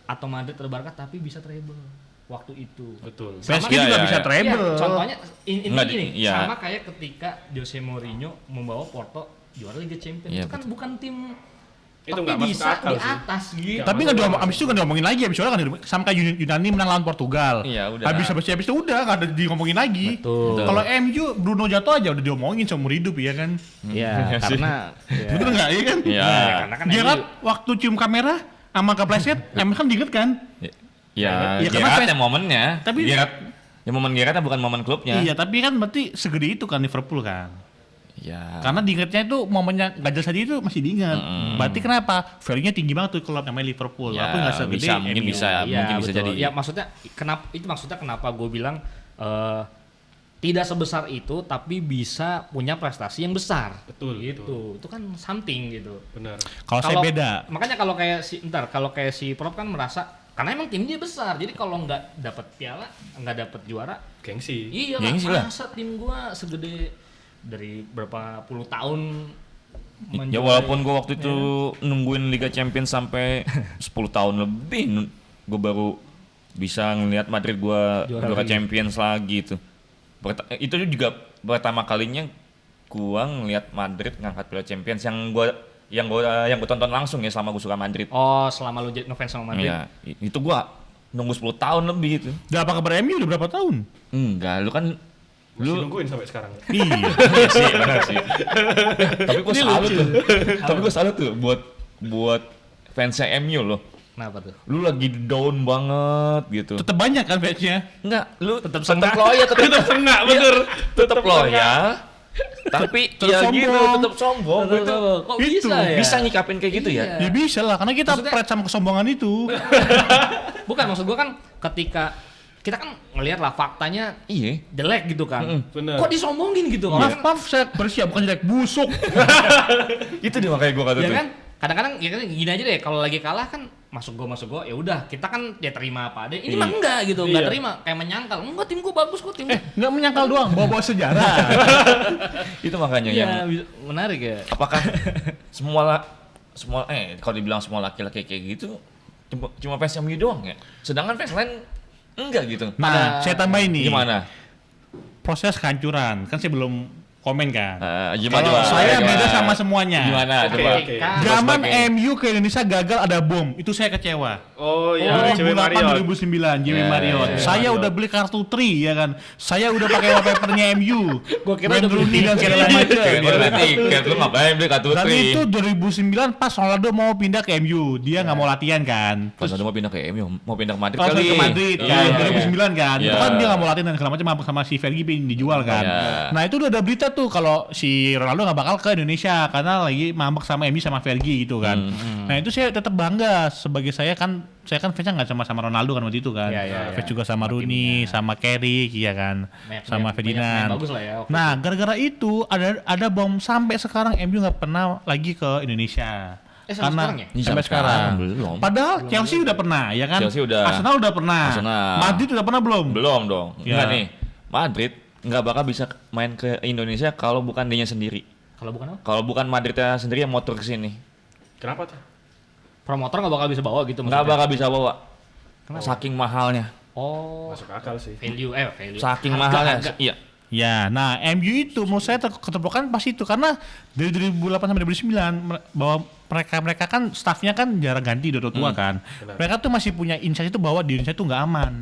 atau Madrid atau Barca tapi bisa treble waktu itu. Betul. PSG juga bisa treble. Iya, contohnya ini iya. sama kayak ketika Jose Mourinho membawa Porto juara Liga Champions. Iya, itu kan bukan tim Itu tapi nggak masuk bisa akal di sih. atas gitu. Tapi nggak abis itu nggak diomongin lagi, abis itu kan sama kayak Yunani menang lawan Portugal. Iya, udah. Habis itu udah nggak ada ngomongin lagi. Betul. Kalau MU Bruno jatuh aja udah diomongin seumur hidup ya kan. Iya, karena Betul nggak ya kan? Iya. karena kan Gerard MU waktu cium kamera sama kepleset, emang kan diinget kan? Ya, Ya, karena Gerrard fans- yang momennya. Tapi- momen Gerrard bukan momen klubnya. Iya, tapi kan berarti segede itu kan Liverpool kan. Iya. Karena diingetnya itu momennya nggak jelas tadi itu masih diinget. Berarti kenapa? Value-nya tinggi banget tuh klub namanya Liverpool. Ya, Walaupun nggak segede mungkin MU. bisa betul. jadi. Ya maksudnya kenapa gue bilang tidak sebesar itu tapi bisa punya prestasi yang besar. Betul, Gitu. Itu kan something gitu. Benar. Kalau saya beda. Makanya kalau kayak si Prop kan merasa karena emang timnya besar. Jadi kalau nggak dapat piala, nggak dapat juara, Gengsi. iya Gengsi lah. masa tim gua segede dari berapa puluh tahun Ya walaupun gue waktu itu nungguin Liga Champions sampai 10 tahun lebih, gue baru bisa ngelihat Madrid gue juara Champions lagi itu. Itu juga pertama kalinya gue ngelihat Madrid ngangkat Piala Champions yang gue tonton langsung ya selama gue suka Madrid. Oh, selama lu ngefans sama Madrid. Iya, itu gue nunggu 10 tahun lebih itu. Udah apa kabar MU udah berapa tahun? Enggak, lu kan Masih nungguin sampai sekarang. Iya. sih, benar sih. Tapi gue salut tuh buat fansnya MU loh. Kenapa tuh? Lu lagi down banget gitu. Tetap banyak kan fansnya. Enggak, lu Tetap loyal, tetap Enggak, bener. tetap loyal. Tapi Tetap ya sombong. gitu, tetap sombong. Gitu. Kok Itu, bisa ya? Bisa nyikapin kayak gitu ya? Ya bisa lah, karena kita Maksudnya- pride sama kesombongan itu. Bukan, maksud gua kan ketika kita kan ngelihat lah faktanya Iya. jelek gitu kan. Bener. Kok disombongin gitu? Maaf, saya bersiap bukan jelek busuk. Itu dia makanya gua kata Ya tuh. kan? Kadang-kadang ya kan gini aja deh, kalau lagi kalah kan masuk gol ya udah kita kan ya terima apa ada. Ini mah enggak gitu, enggak terima kayak menyangkal. Enggak, tim gua bagus kok tim. Nggak menyangkal doang, bawa sejarah. Itu makanya yang menarik ya. apakah kalau dibilang semua laki-laki kayak gitu cuma fans MU doang ya? Sedangkan fans lain enggak gitu. Nah, saya tambahin nih. Gimana? Proses kehancuran, kan saya belum komen kan. Gimana? Kalau saya beda sama semuanya. Gimana? Coba. Zaman MU ke Indonesia gagal ada bom, itu saya kecewa. Oh iya, JW Marriott. 2009, JW Marriott. Saya udah beli kartu Tri ya kan. Saya udah pakai wallpapernya MU. Gua kira udah Rooney beli dan segala macam. Udah tiket lu ngapain beli kartu Dan Tri? itu 2009 pas Ronaldo mau pindah ke MU, dia nggak mau latihan kan. Pas udah mau pindah ke MU, mau pindah ke Madrid Pas kali. ke Madrid kan, 2009 kan. Itu Iya. kan dia nggak mau latihan dan segala macam sama si Fergie pengen dijual kan. Iya. Nah itu udah ada berita tuh kalau si Ronaldo nggak bakal ke Indonesia karena lagi mambek sama MU sama Fergie gitu kan. Nah itu saya tetap bangga sebagai saya kan fansnya nggak sama Ronaldo kan waktu itu kan. Fans juga sama Rooney, sama Carrick ya kan, sama Ferdinand. Bagus lah ya. Nah gara-gara itu ada bom sampai sekarang MU nggak pernah lagi ke Indonesia. Sampai sekarang ya? Sampai sekarang belum. Padahal Chelsea udah pernah ya kan. Chelsea udah. Arsenal udah pernah. Arsenal. Madrid udah pernah belum? Belum dong. Ya. Enggak nih. Madrid nggak bakal bisa main ke Indonesia kalau bukan dianya sendiri. Kalau bukan apa? Kalau bukan Madridnya sendiri yang motor ke sini. Kenapa tuh? Promotor nggak bakal bisa bawa gitu Nggak maksudnya? bakal bisa bawa. Saking mahalnya. Oh, Masuk akal sih. value. Saking Harga, mahalnya. harga. Iya. Ya, nah MU itu menurut saya keterpurukan pas itu karena dari 2008 sampai 2009 bahwa mereka kan staffnya kan jarang ganti udah tua kan. Benar. Mereka tuh masih punya insight itu bahwa di Indonesia tuh nggak aman.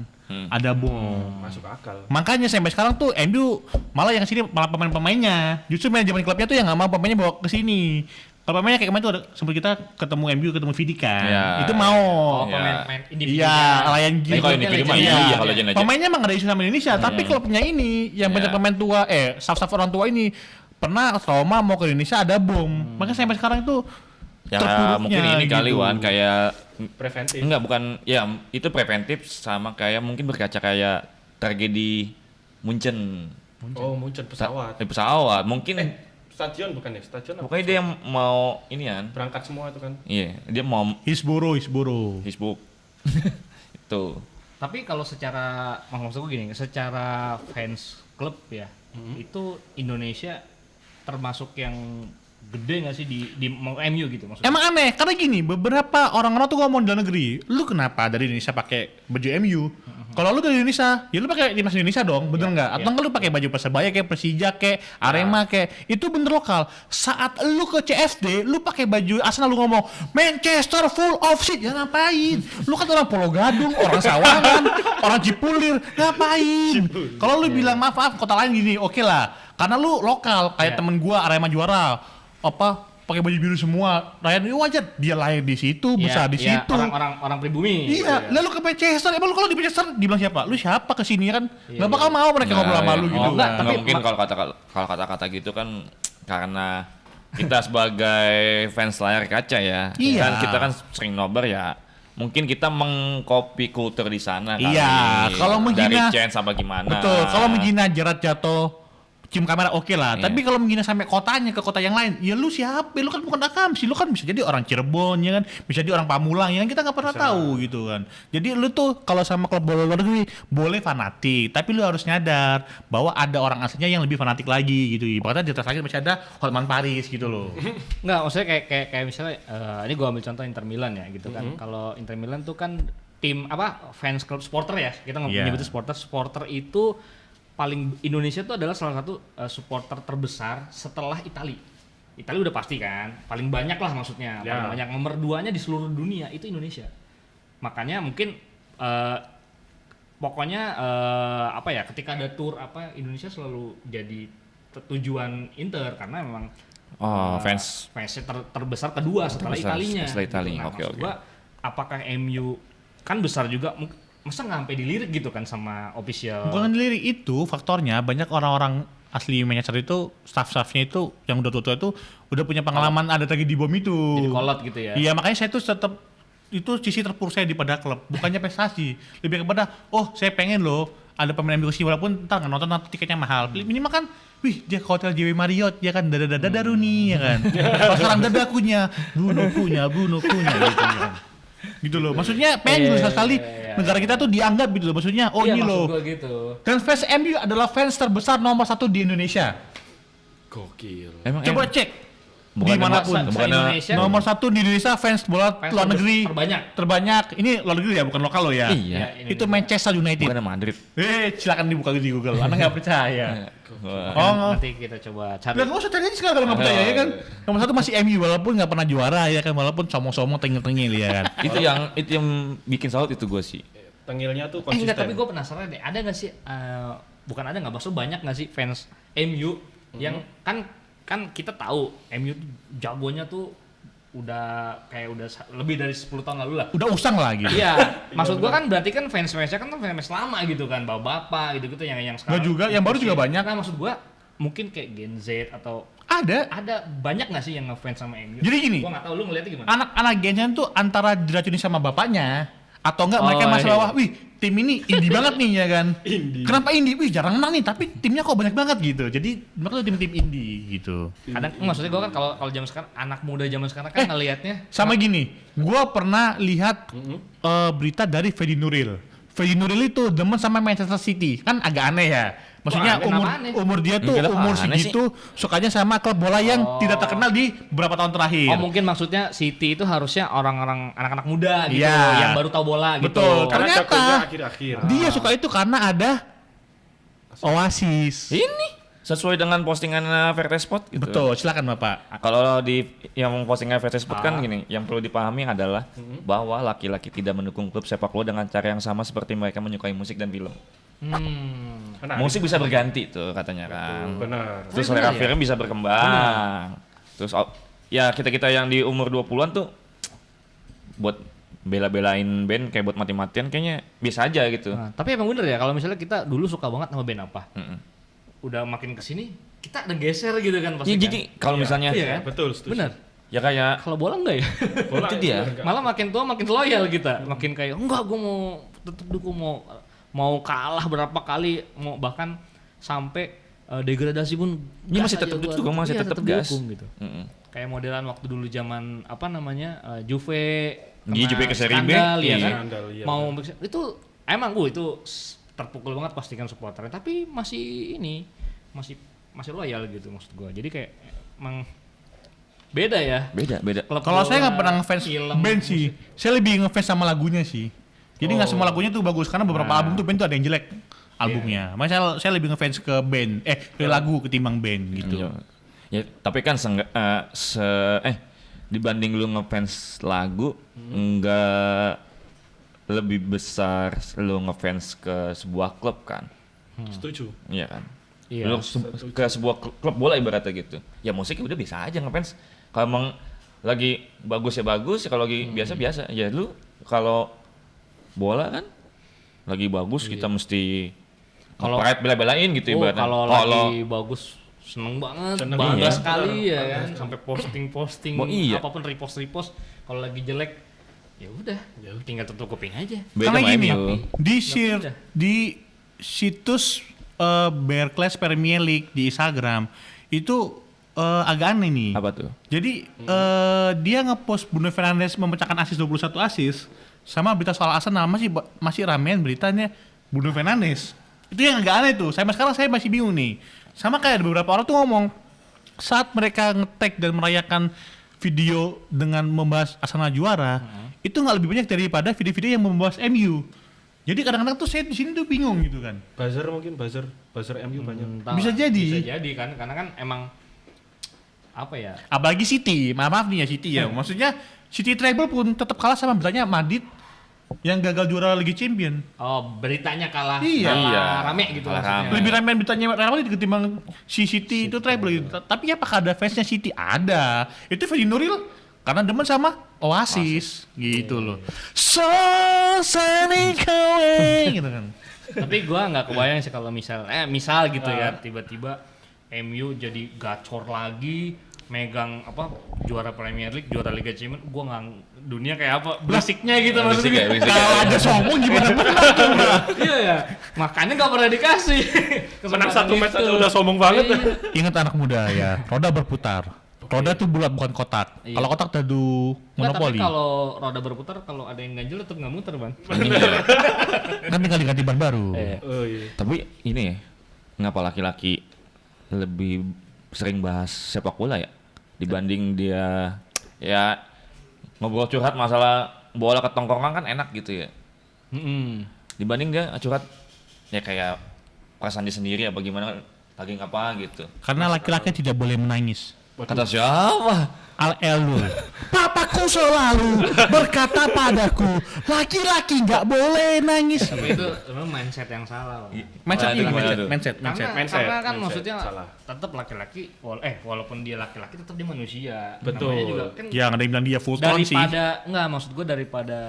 Ada bom. Masuk akal. Makanya sampai sekarang tuh MU malah yang sini malah pemain-pemainnya. Justru manajemen klubnya tuh yang nggak mau pemainnya bawa ke sini. Kalau pemainnya kayak kemarin tuh ada sempat kita ketemu MU ketemu Vidic kan. Ya. Itu mau. Oh, Iya. pemain individu. Iya, Ryan Ini Giggs. kalau ini mah Iya. iya kalau legend aja. Pemainnya emang ada isu sama Indonesia, tapi klubnya ini yang banyak Iya. pemain tua, staff-staff orang tua ini pernah trauma mau ke Indonesia ada bom. Makanya sampai sekarang itu Ya terpuruknya mungkin ini kali gitu. Wan kayak Preventif. enggak bukan ya itu preventif sama kayak mungkin berkaca kayak tragedi Munchen. Oh, Munchen pesawat. Pesawat mungkin Stadion bukan ya? Stadion apa? pokoknya dia yang mau ini kan. Berangkat semua itu kan. Iya, dia mau Hizboro. Facebook. Itu. Tapi kalau secara maksud gue gini, secara fans klub ya, itu Indonesia termasuk yang gede nggak sih di MU gitu maksudnya? Emang aneh, karena gini, beberapa orang-orang tuh ngomong di dalam negeri, lu kenapa dari Indonesia pakai baju MU? Kalau lu dari Indonesia, ya lu pakai timnas Indonesia dong, bener nggak? Atau enggak lu pakai baju Persebaya kayak Persija kayak Arema kayak itu bener lokal. Saat lu ke CFD, lu pakai baju Arsenal lu ngomong Manchester full of shit, ya ngapain? Lu kan orang Pulau Gadung, orang Sawangan, orang Cipulir, ngapain? Kalau lu bilang maaf kota lain gini, oke lah, karena lu lokal kayak temen gua Arema juara, pakai baju biru semua. Ryan itu wajar, dia lahir di situ, besar di situ. Orang pribumi. Iya, lalu ke Manchester, emang lu kalau di Manchester dibilang siapa? Lu siapa kesini kan? Gak bakal mau mereka ngobrol sama lu gitu. Enggak, Tapi mungkin kalau kata-kata gitu kan karena kita sebagai fans layar kaca ya. Iya. Kan kita kan sering nobar ya. Mungkin kita mengcopy kultur di sana kali. Iya, kalau menghina- dari chance apa gimana. Betul, kalau menghina Gerard jatuh cium kamera oke lah, Iya. tapi kalau menghina sampai kotanya ke kota yang lain, ya lu siapa? Lu kan bukan Akamsi, lu kan bisa jadi orang Cirebon ya kan, bisa jadi orang Pamulang ya kan, kita nggak pernah tahu gitu kan. Jadi lu tuh kalau sama klub bola luar negeri boleh fanatik, tapi lu harus nyadar bahwa ada orang aslinya yang lebih fanatik lagi gitu. Ibaratnya di atas lagi masih ada Hotman Paris gitu loh. Enggak, maksudnya kayak misalnya ini gua ambil contoh Inter Milan ya gitu kan. Kalau Inter Milan tuh kan tim fans klub supporter ya. Kita Iya. nyebutnya supporter itu paling Indonesia tuh adalah salah satu supporter terbesar setelah Italia. Italia udah pasti kan, paling banyak lah maksudnya, paling banyak nomor 2-nya di seluruh dunia itu Indonesia. Makanya mungkin pokoknya ketika ada tour Indonesia selalu jadi tujuan Inter karena memang fansnya terbesar kedua setelah Terbesar Italinya. setelah Italia, Nah, oke, maksud oke. gua, apakah MU kan besar juga, masa nggak sampai dilirik gitu kan sama official? Bukan dilirik itu faktornya, banyak orang-orang asli Manchester itu staff-staffnya itu yang udah tua-tua itu udah punya pengalaman ada tragedi bom itu. Jadi kolot gitu ya? Iya, makanya saya tuh tetap itu sisi terpuruk saya pada klub, bukannya prestasi. Lebih kepada, saya pengen loh ada pemain MU kesini walaupun ntar nggak nonton nanti tiketnya mahal. Minimal kan, dia ke hotel JW Marriott ya kan, dada Rooney ya kan. Kalau sekarang dadakunya, Bruno punya gitu ya kan. Gitu loh. Maksudnya pengen gitu sekali negara kita tuh dianggap gitu loh. Maksudnya Iya, ini maksud loh. gua gitu. Dan fans MU adalah fans terbesar nomor 1 di Indonesia. Gokil. Coba cek. Bukan Dimanapun. Se-Indonesia Nomor 1 di Indonesia fans bola Fans luar negeri terbanyak. Ini luar negeri ya, bukan lokal loh ya. Iya. Itu Manchester United. Bukan Madrid. Silakan dibuka di Google. Anda nggak percaya. Nanti kita coba cari. Nggak usah cari aja sekarang kalau nggak percaya ya kan. Nomor 1 masih MU walaupun nggak pernah juara ya kan, walaupun somong-somong tengil-tengil ya kan. Itu yang bikin salut itu gue sih. Tengilnya tuh konsisten. Enggak, tapi gue penasaran deh, ada nggak sih, bukan ada nggak, maksudnya banyak nggak sih fans MU yang kan kita tahu MU tuh jagonya tuh udah lebih dari 10 tahun lalu lah. Udah usang lah gitu. Iya, maksud gua kan berarti kan fans-fansnya kan fans lama gitu kan, bapak-bapak gitu-gitu yang sekarang. Nggak juga, yang baru juga banyak. Nah, maksud gua mungkin kayak Gen Z atau Ada. banyak nggak sih yang ngefans sama MU? Jadi gini, Gua nggak tahu, lu ngeliatnya gimana? anak-anak Gen tuh antara diracuni sama bapaknya atau enggak mereka Oh, masalah iya. wah, wih tim ini indie banget nih ya kan. Indie. Kenapa indie? Wih jarang menang nih, tapi timnya kok banyak banget gitu. Jadi mereka tuh tim-tim indie gitu. Maksudnya gua kan kalau zaman sekarang, anak muda zaman sekarang kan ngelihatnya Sama gini, gua pernah lihat berita dari Fedi Nuril. Fedi Nuril itu demen sama Manchester City, kan agak aneh ya. Maksudnya Wah, kenapa aneh? umur dia tuh Enggak, umur aneh segitu sukanya sama klub bola yang tidak terkenal di beberapa tahun terakhir. Oh mungkin maksudnya City itu harusnya orang-orang anak-anak muda gitu, Iya. yang baru tahu bola gitu. Betul. Karena Ternyata jagonya akhir-akhir. dia suka itu karena ada Oasis. Ini sesuai dengan postingan VRT Sport gitu. Betul, silakan Bapak. Kalau di yang postingan VRT Sport kan gini, yang perlu dipahami adalah bahwa laki-laki tidak mendukung klub sepak bola dengan cara yang sama seperti mereka menyukai musik dan film. Menarik. Musik bisa berganti tuh katanya kan. Benar. Terus Benar selera ya? film bisa berkembang. Terus ya kita-kita yang di umur 20-an tuh buat bela-belain band kayak buat mati-matian kayaknya bisa aja gitu. Nah, tapi emang bener ya kalau misalnya kita dulu suka banget sama band apa, Mm-mm. udah makin kesini kita ada geser gitu kan pasti. Ya, kan? jadi kalau misalnya Iya kan? Betul, setuju. Bener. ya kayak Kalau bola enggak ya? Bola Itu dia. enggak. Malah makin tua makin loyal kita, makin kayak enggak, gue mau tetap dukung, mau kalah berapa kali, mau bahkan sampai degradasi pun Dia gas masih aja tetap gua. dukung, masih Iya, tetap tetap gas. dukung gitu. Mm-mm. Kayak modelan waktu dulu zaman apa namanya Juve Iya, kena Juve ke Serie B, skandal, ya iya. kan? Skandal, iya, Mau itu emang gue itu terpukul banget pastikan supporternya, tapi masih masih loyal gitu maksud gue. Jadi kayak emang beda ya. beda. Klub Kalau bola, saya nggak pernah ngefans film, band sih, saya lebih ngefans sama lagunya sih. Jadi nggak semua lagunya tuh bagus karena beberapa album tuh band tuh ada yang jelek albumnya. Makanya saya lebih ngefans ke band, ke lagu ketimbang band gitu. Iya. Ya, tapi kan dibanding lu ngefans lagu enggak lebih besar lu ngefans ke sebuah klub kan. Setuju. Iya kan? Iya. Lu ke sebuah klub bola ibaratnya gitu. Ya musik udah bisa aja ngefans. Kalau emang lagi bagus ya bagus, kalau lagi biasa-biasa. Ya lu kalau bola kan lagi bagus kita mesti Kalau- bela-belain gitu ibaratnya. kalau lagi bagus seneng banget, Seneng bangga banget. sekali ya kan, sampai posting Oh, iya. apapun repost. Kalau lagi jelek ya udah, tinggal tutup kuping aja. beda Karena sama gini, MU. Udah. di situs Bearclass Premier League di Instagram itu agak aneh nih. Apa tuh? Jadi dia ngepost Bruno Fernandes memecahkan asis 21 asis sama berita soal Arsenal masih ramean beritanya Bruno Fernandes. Itu yang agak aneh tuh. Sekarang saya masih bingung nih. Sama kayak ada beberapa orang tuh ngomong saat mereka nge-tag dan merayakan video dengan membahas Arsenal juara, itu nggak lebih banyak daripada video-video yang membahas MU. Jadi kadang-kadang tuh saya di sini tuh bingung gitu kan. Buzzer mungkin buzzer MU banyak. Entah Bisa lah, jadi. Bisa jadi kan, karena kan emang apa ya? Apalagi City, maaf nih ya City ya. Maksudnya City treble pun tetap kalah sama beritanya Madrid yang gagal juara Liga Champion. Oh, beritanya kalah, Iya. kalah Iya. rame gitu Kalah maksudnya. rame. Lebih ramai beritanya Real Madrid ketimbang si City itu treble gitu. Tapi apakah ada fansnya City? Ada. Itu Fedi Nuril karena demen sama Oasis gitu loh. So sunny coming gitu kan. Tapi gua nggak kebayang sih kalau misal gitu ya, tiba-tiba MU jadi gacor lagi, megang apa juara Premier League, juara Liga Champions, gua nggak dunia kayak apa basic-nya gitu maksudnya. Berisik ya. Kalau ada sombong gimana? Iya ya, makanya nggak pernah dikasih. Menang kesempatan satu match itu. aja udah sombong banget. Iya. Ingat anak muda ya, roda berputar. Roda tuh bulat bukan kotak. Iya. Kalau kotak dadu Nggak, tapi monopoli. kalau roda berputar kalau ada yang ganjil tetap nggak muter bang. Kan tinggal diganti ban baru. Oh iya. Tapi ini ya, ngapa laki-laki lebih sering bahas sepak bola ya dibanding dia ya ngobrol curhat masalah bola ke tongkrongan kan enak gitu ya. Dibanding dia curhat ya kayak perasaan dia sendiri apa gimana lagi ngapa gitu. Karena laki-laki tidak boleh menangis. Kata siapa? Al-Elul. Papaku selalu berkata padaku, laki-laki nggak boleh nangis. Tapi itu memang mindset yang salah bang. Mindset ini, Waduh, waduh. mindset. Karena kan mindset, maksudnya salah. tetap laki-laki walaupun dia laki-laki tetap dia manusia. Betul. Namanya juga kan Ya, ada yang bilang dia full tone sih. daripada enggak maksud gue daripada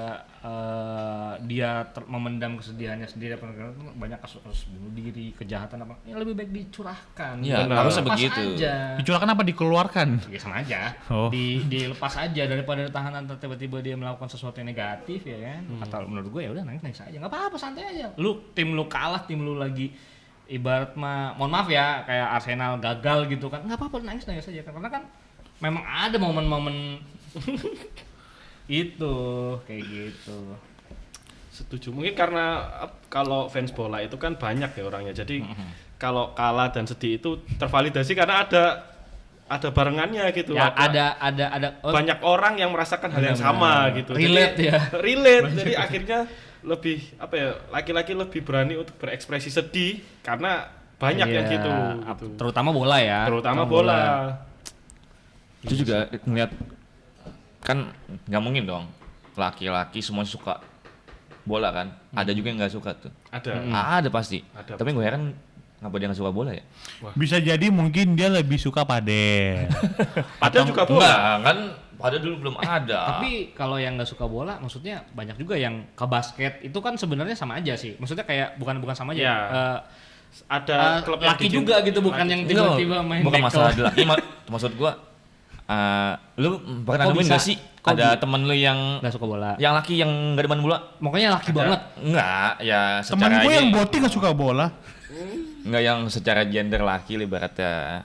dia memendam kesedihannya sendiri apa banyak kasus bunuh diri, kejahatan apa. Ya lebih baik dicurahkan. Iya, Benar. harusnya Lepas begitu. aja. Dicurahkan apa dikeluarkan? Ya sama aja. Oh. Dilepas aja daripada tahanan tiba-tiba dia melakukan sesuatu yang negatif ya kan. Atau menurut gue ya udah nangis aja. Enggak apa-apa santai aja. Tim lu kalah, tim lu lagi ibarat mohon maaf ya kayak Arsenal gagal gitu kan. Enggak apa-apa nangis aja karena kan memang ada momen-momen itu kayak gitu. Setuju. Mungkin karena kalau fans bola itu kan banyak ya orangnya. Jadi kalau kalah dan sedih itu tervalidasi karena ada barengannya gitu. Ya ada Banyak orang yang merasakan hal yang sama gitu. Relate Jadi, ya. Relate. Jadi akhirnya lebih apa ya? Laki-laki lebih berani untuk berekspresi sedih karena banyak yang gitu. Terutama bola ya. Terutama bola. Itu juga ngeliat kan nggak mungkin dong laki-laki semua suka bola kan. Ada juga yang nggak suka tuh. Ada. Ada pasti. Ada, Tapi gue heran ngapa dia nggak suka bola ya? Bisa jadi mungkin dia lebih suka padel. Padahal juga bola. Enggak, kan pada dulu belum ada. Tapi kalau yang nggak suka bola, maksudnya banyak juga yang ke basket itu kan sebenarnya sama aja sih. Maksudnya kayak bukan sama aja. Ya. Ada klub yang laki juga gitu, bukan yang Enggak, tiba-tiba main bukan tackle. masalah di laki. Maksud gua lu pernah Kok nemuin bisa? gak sih Kok ada temen lu yang Nggak suka bola. laki yang nggak demen bola? Makanya laki banget. Enggak, ya Temen secara gue ini yang boti nggak suka bola. enggak yang secara gender laki ibaratnya.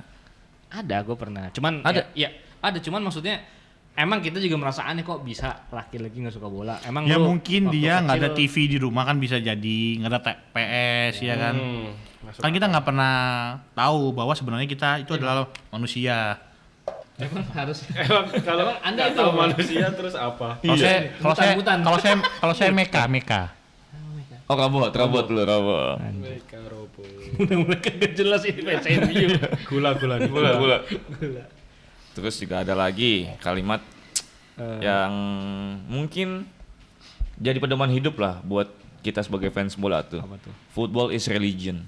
Ada, gue pernah. Cuman Ada? Ya, ada. Cuman maksudnya emang kita juga merasa aneh kok bisa laki-laki nggak suka bola. Emang Ya lu mungkin waktu dia nggak ada kecil- TV di rumah kan bisa jadi nggak ada PS ya kan. Masuk Kan kita nggak pernah tahu bahwa sebenarnya kita itu adalah manusia. Emang harus. Emang kalau Emang Anda nggak itu tahu apa? manusia terus apa? Kalau saya Meka. Oh, robot lu, robot. Mereka robo. Udah kagak jelas ini fans MU. Gula-gula nih. Bola. Terus juga ada lagi kalimat yang mungkin jadi pedoman hidup lah buat kita sebagai fans bola tuh. Apa tuh? Football is religion.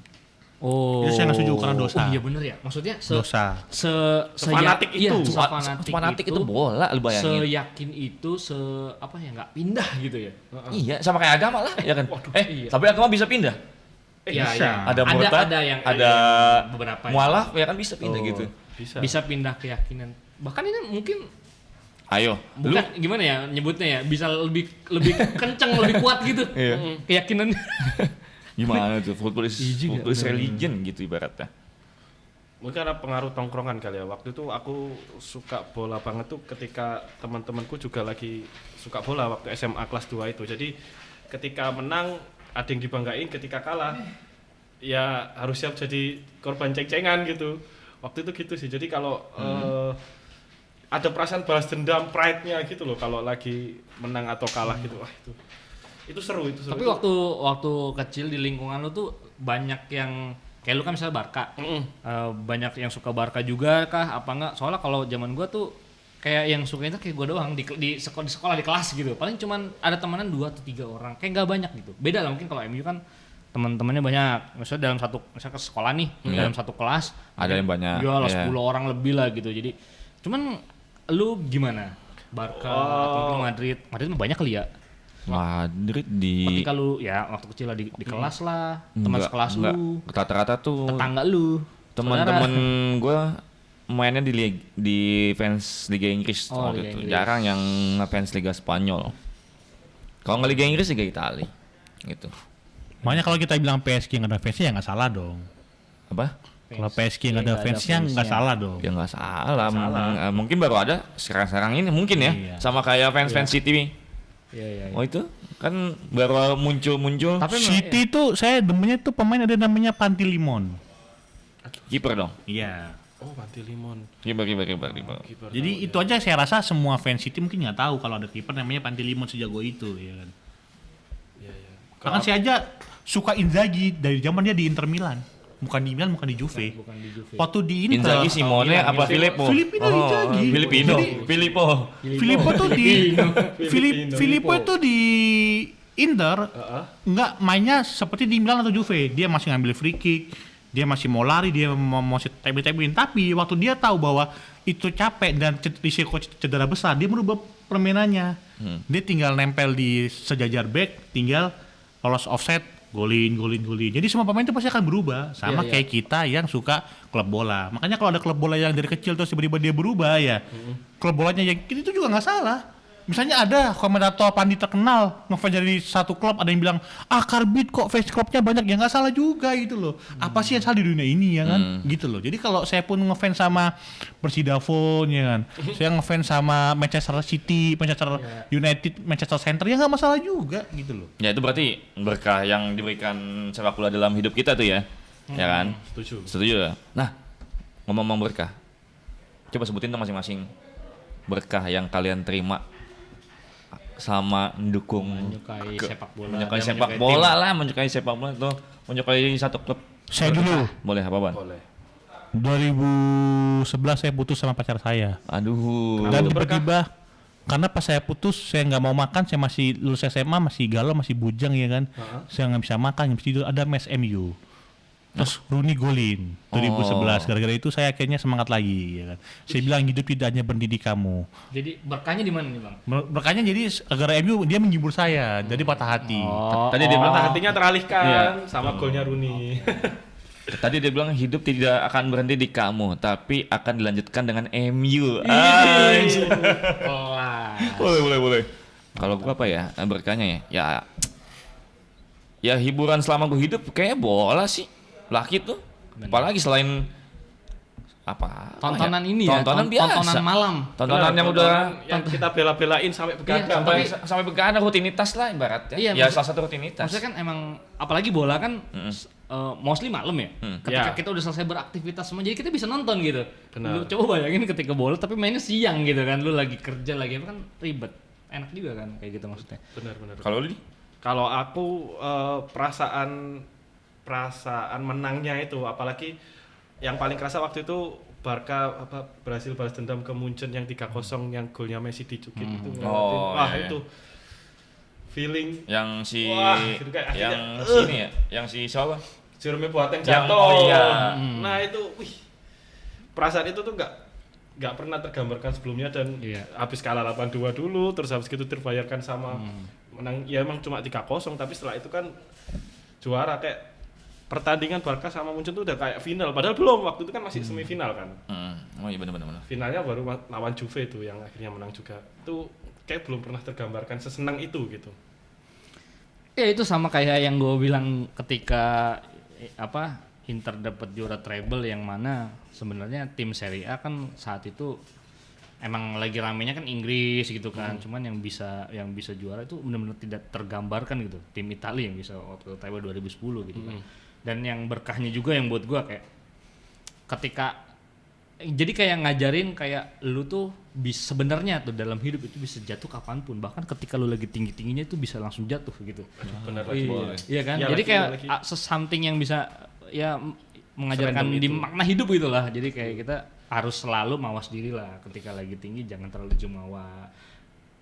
Oh. Itu saya nggak setuju karena dosa. Oh iya bener ya. Maksudnya Dosa. Sefanatik itu. Sefanatik itu bola lu bayangin. Seyakin itu, apa ya nggak pindah gitu ya. Iya, sama kayak agama lah, ya kan? iya. Tapi agama bisa pindah. Iya, bisa. iya. Ada murtad, yang ada beberapa yang mualaf, ya kan bisa pindah gitu. Bisa. pindah keyakinan. Bahkan ini mungkin Ayo, lu bukan gimana ya nyebutnya ya, bisa lebih kenceng, lebih kuat gitu. Iya. Keyakinan. gimana tuh? Football is Iya juga. religion gitu ibaratnya. Mungkin karena pengaruh tongkrongan kali ya. Waktu itu aku suka bola banget tuh ketika teman-temanku juga lagi suka bola waktu SMA kelas 2 itu. Jadi ketika menang ada yang dibanggain, ketika kalah ya harus siap jadi korban ceng-cengan gitu. Waktu itu gitu sih. Jadi kalau ada perasaan balas dendam, pride-nya gitu loh kalau lagi menang atau kalah gitu. Wah, itu seru. Tapi waktu kecil di lingkungan lu tuh banyak yang kayak lu kan misalnya Barca. Banyak yang suka Barca juga kah apa enggak? Soalnya kalau zaman gua tuh kayak yang suka itu kayak gua doang di sekolah di kelas gitu. Paling cuman ada temenan 2 atau 3 orang. Kayak nggak banyak gitu. Beda lah mungkin kalau MU kan teman-temannya banyak. Misalnya misalnya ke sekolah nih, dalam satu kelas Ada yang banyak. ya lah Iya. 10 orang lebih lah gitu. Jadi cuman lu gimana? Barca atau Madrid mah banyak kali ya. Madrid di Ketika lu ya waktu kecil lah di kelas lah, teman sekelas enggak. lu, Rata-rata tuh tetangga lu, teman-teman gue mainnya di fans Liga Inggris Oh, waktu Liga itu. Inggris. Jarang yang ngefans Liga Spanyol. Kalau nggak Liga Inggris, Liga Italia. Gitu. Makanya kalau kita bilang PSG nggak ada fansnya ya nggak salah dong. Apa? Kalau PSG nggak ada fansnya nggak salah dong. Ya nggak salah. Mungkin baru ada sekarang ini mungkin ya. Iya. Sama kayak fans City. Iya. Oh itu kan baru muncul. Tapi City tuh saya demennya tuh pemain ada namanya Pantilimon. Kiper dong. Iya. Oh, Panti Limon. Kiper. Jadi itu aja saya rasa semua fans City mungkin nggak tahu kalau ada kiper namanya Pantilimon sejago itu, ya kan. Iya. Bahkan saya aja suka Inzaghi dari zaman dia di Inter Milan. Bukan di Milan, bukan di Juve. bukan di Juve. Waktu di Inter. Inzaghi Simone apa Filippo? Filipino Inzaghi. Filipino. Jadi- Filippo Filippo tuh di Filippo itu di Inter nggak mainnya seperti di Milan atau Juve. Dia masih ngambil free kick, dia masih mau lari, dia mau tebel-tebelin. Tapi waktu dia tahu bahwa itu capek dan risiko cedera besar, dia merubah permainannya. Dia tinggal nempel di sejajar back, tinggal lolos offset, golin. Jadi semua pemain itu pasti akan berubah. Sama Iya. kayak kita yang suka klub bola. Makanya kalau ada klub bola yang dari kecil terus tiba-tiba dia berubah ya, klub bolanya ya itu juga nggak salah. Misalnya ada komentator pandit terkenal ngefans dari satu klub, ada yang bilang Karbit kok fans klubnya banyak, ya nggak salah juga gitu loh. Apa sih yang salah di dunia ini ya kan? Gitu loh. Jadi kalau saya pun ngefans sama Persidafon ya kan, saya ngefans sama Manchester City, Manchester United, Manchester Center, ya nggak masalah juga gitu loh. Ya itu berarti berkah yang diberikan sepak bola dalam hidup kita tuh ya. Ya kan? Setuju ya. Nah, ngomong-ngomong berkah. Coba sebutin dong masing-masing berkah yang kalian terima sama mendukung Menyukai sepak bola. menyukai dan sepak menyukai bola tim. lah, menyukai sepak bola itu, menyukai satu klub. Saya dulu Boleh apa, Ban? Boleh. 2011 saya putus sama pacar saya. Aduh. Dan tiba-tiba karena pas saya putus saya nggak mau makan, saya masih lulus SMA, masih galau, masih bujang ya kan. Saya nggak bisa makan, nggak bisa tidur, ada mes MU. Terus Rooney golin 2011. Gara-gara itu saya akhirnya semangat lagi ya kan. Saya bilang hidup tidak hanya berhenti di kamu. Jadi berkahnya di mana nih, Bang? Berkahnya jadi gara MU dia menghibur saya, jadi patah hati. Tadi dia bilang Mata hatinya teralihkan sama golnya Rooney. Tadi dia bilang hidup tidak akan berhenti di kamu, tapi akan dilanjutkan dengan MU. Boleh. Kalau gua apa ya berkahnya ya? Ya hiburan selama gua hidup kayaknya bola sih. Laki tuh. Apalagi selain apa? Tontonan ya? ini ya, Tontonan biasa. tontonan malam. Tontonan yang udah yang kita bela-belain sampai begadang. sampai begadang, rutinitas lah ibaratnya. Iya, Ya maksud- salah satu rutinitas. Maksudnya kan emang apalagi bola kan mostly malam ya. Ketika Ya. kita udah selesai beraktivitas semua, jadi kita bisa nonton gitu. Benar. Lu coba bayangin ketika bola tapi mainnya siang gitu kan, lu lagi kerja lagi apa kan ribet. Enak juga kan kayak gitu maksudnya. Benar. Kalau lu Kalau aku perasaan menangnya itu, apalagi yang paling kerasa waktu itu Barca berhasil balas dendam ke Munchen yang 3-0 yang golnya Messi dicukit itu. Oh, Wah, iya. itu feeling yang si Wah, gitu kayak yang akhirnya, si ini ya, yang si siapa? Jerome Boateng Yang- jatuh. oh iya. Nah, itu perasaan itu tuh nggak pernah tergambarkan sebelumnya, dan Iya. habis kalah 8-2 dulu, terus habis itu terbayarkan sama menang, ya emang cuma 3-0, tapi setelah itu kan juara. Kayak pertandingan Barca sama Munchen tuh udah kayak final, padahal belum, waktu itu kan masih semifinal kan. Oh iya benar. Finalnya baru lawan Juve itu yang akhirnya menang juga. Itu kayak belum pernah tergambarkan sesenang itu gitu. Ya itu sama kayak yang gue bilang ketika Inter dapat juara treble, yang mana sebenarnya tim Serie A kan saat itu emang lagi ramenya kan Inggris gitu kan. Cuman yang bisa juara itu benar-benar tidak tergambarkan gitu. Tim Italia yang bisa waktu treble 2010 gitu kan. Dan yang berkahnya juga yang buat gue kayak ketika jadi kayak ngajarin kayak lu tuh bisa sebenarnya tuh dalam hidup itu bisa jatuh kapanpun, bahkan ketika lu lagi tinggi-tingginya itu bisa langsung jatuh gitu. Benar lagi. Iya kan? Iya Jadi lagi, kayak iya lagi. something yang bisa ya mengajarkan Serandom di itu. makna hidup gitu lah. Jadi kayak kita harus selalu mawas diri lah ketika lagi tinggi, jangan terlalu jumawa.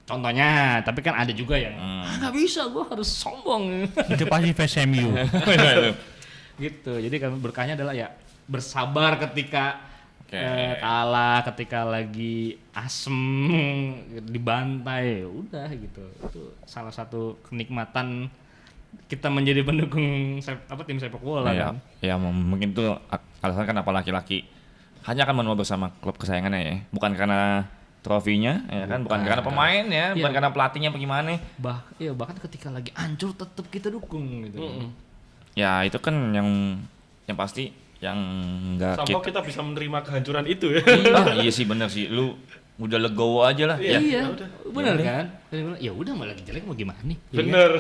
Contohnya, tapi kan ada juga yang nggak bisa, gua harus sombong. Itu pasti fans MU. Gitu. Jadi kan berkahnya adalah ya bersabar ketika Oke. kalah, ketika lagi asem dibantai, udah gitu. Itu salah satu kenikmatan kita menjadi pendukung tim sepak bola Ya, kan. ya mungkin itu alasan kenapa laki-laki hanya akan menua bersama klub kesayangannya ya, bukan karena trofinya ya kan, bukan karena pemain ya, bukan Iya. karena pelatihnya bagaimana. Bahkan ketika lagi hancur tetap kita dukung gitu. Ya itu kan yang pasti yang enggak Sampai kita bisa menerima kehancuran itu ya. Iya sih bener sih, lu udah legowo aja lah. Iya. Iya, udah. bener kan? Ya udah malah jelek mau gimana nih? Iya kan? Bener.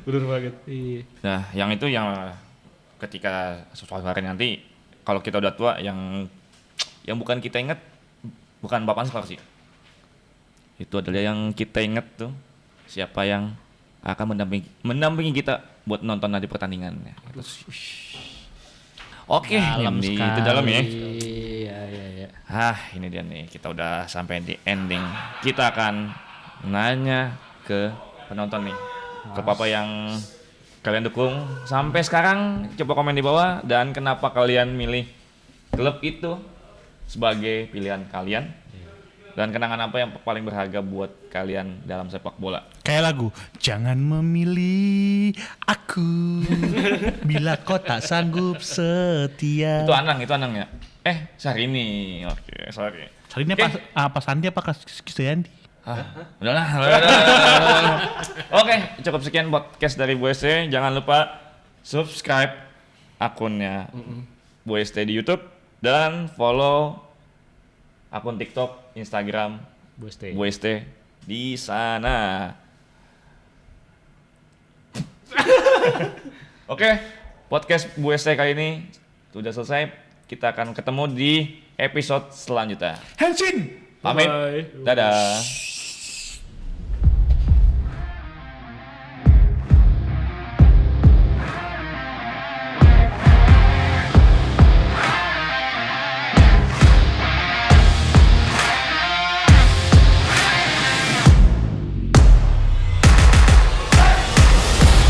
Bener banget. Iya. Nah, yang itu yang ketika suatu hari nanti kalau kita udah tua yang bukan kita ingat bukan Bapak Anspar sih. Itu adalah yang kita ingat tuh siapa yang akan mendampingi kita buat nonton nanti pertandingannya. Oke, Dalam ini sekali. itu dalam ya. Iya. Ini dia nih, kita udah sampai di ending. Kita akan nanya ke penonton nih, ke Papa yang kalian dukung sampai sekarang. Coba komen di bawah dan kenapa kalian milih klub itu sebagai pilihan kalian dan kenangan apa yang paling berharga buat kalian dalam sepak bola. Kayak lagu, jangan memilih aku bila kau tak sanggup setia. Itu Anang ya? Syahrini. Oke, sorry. Hari ini apa Sandi apa Krisdayanti? Udahlah. Oke, cukup sekian podcast dari BST. Jangan lupa subscribe akunnya BST di YouTube dan follow akun TikTok, Instagram BST di sana. Oke, podcast BST kali ini sudah selesai. Kita akan ketemu di episode selanjutnya. Henshin! Pamit. Bye. Dadah.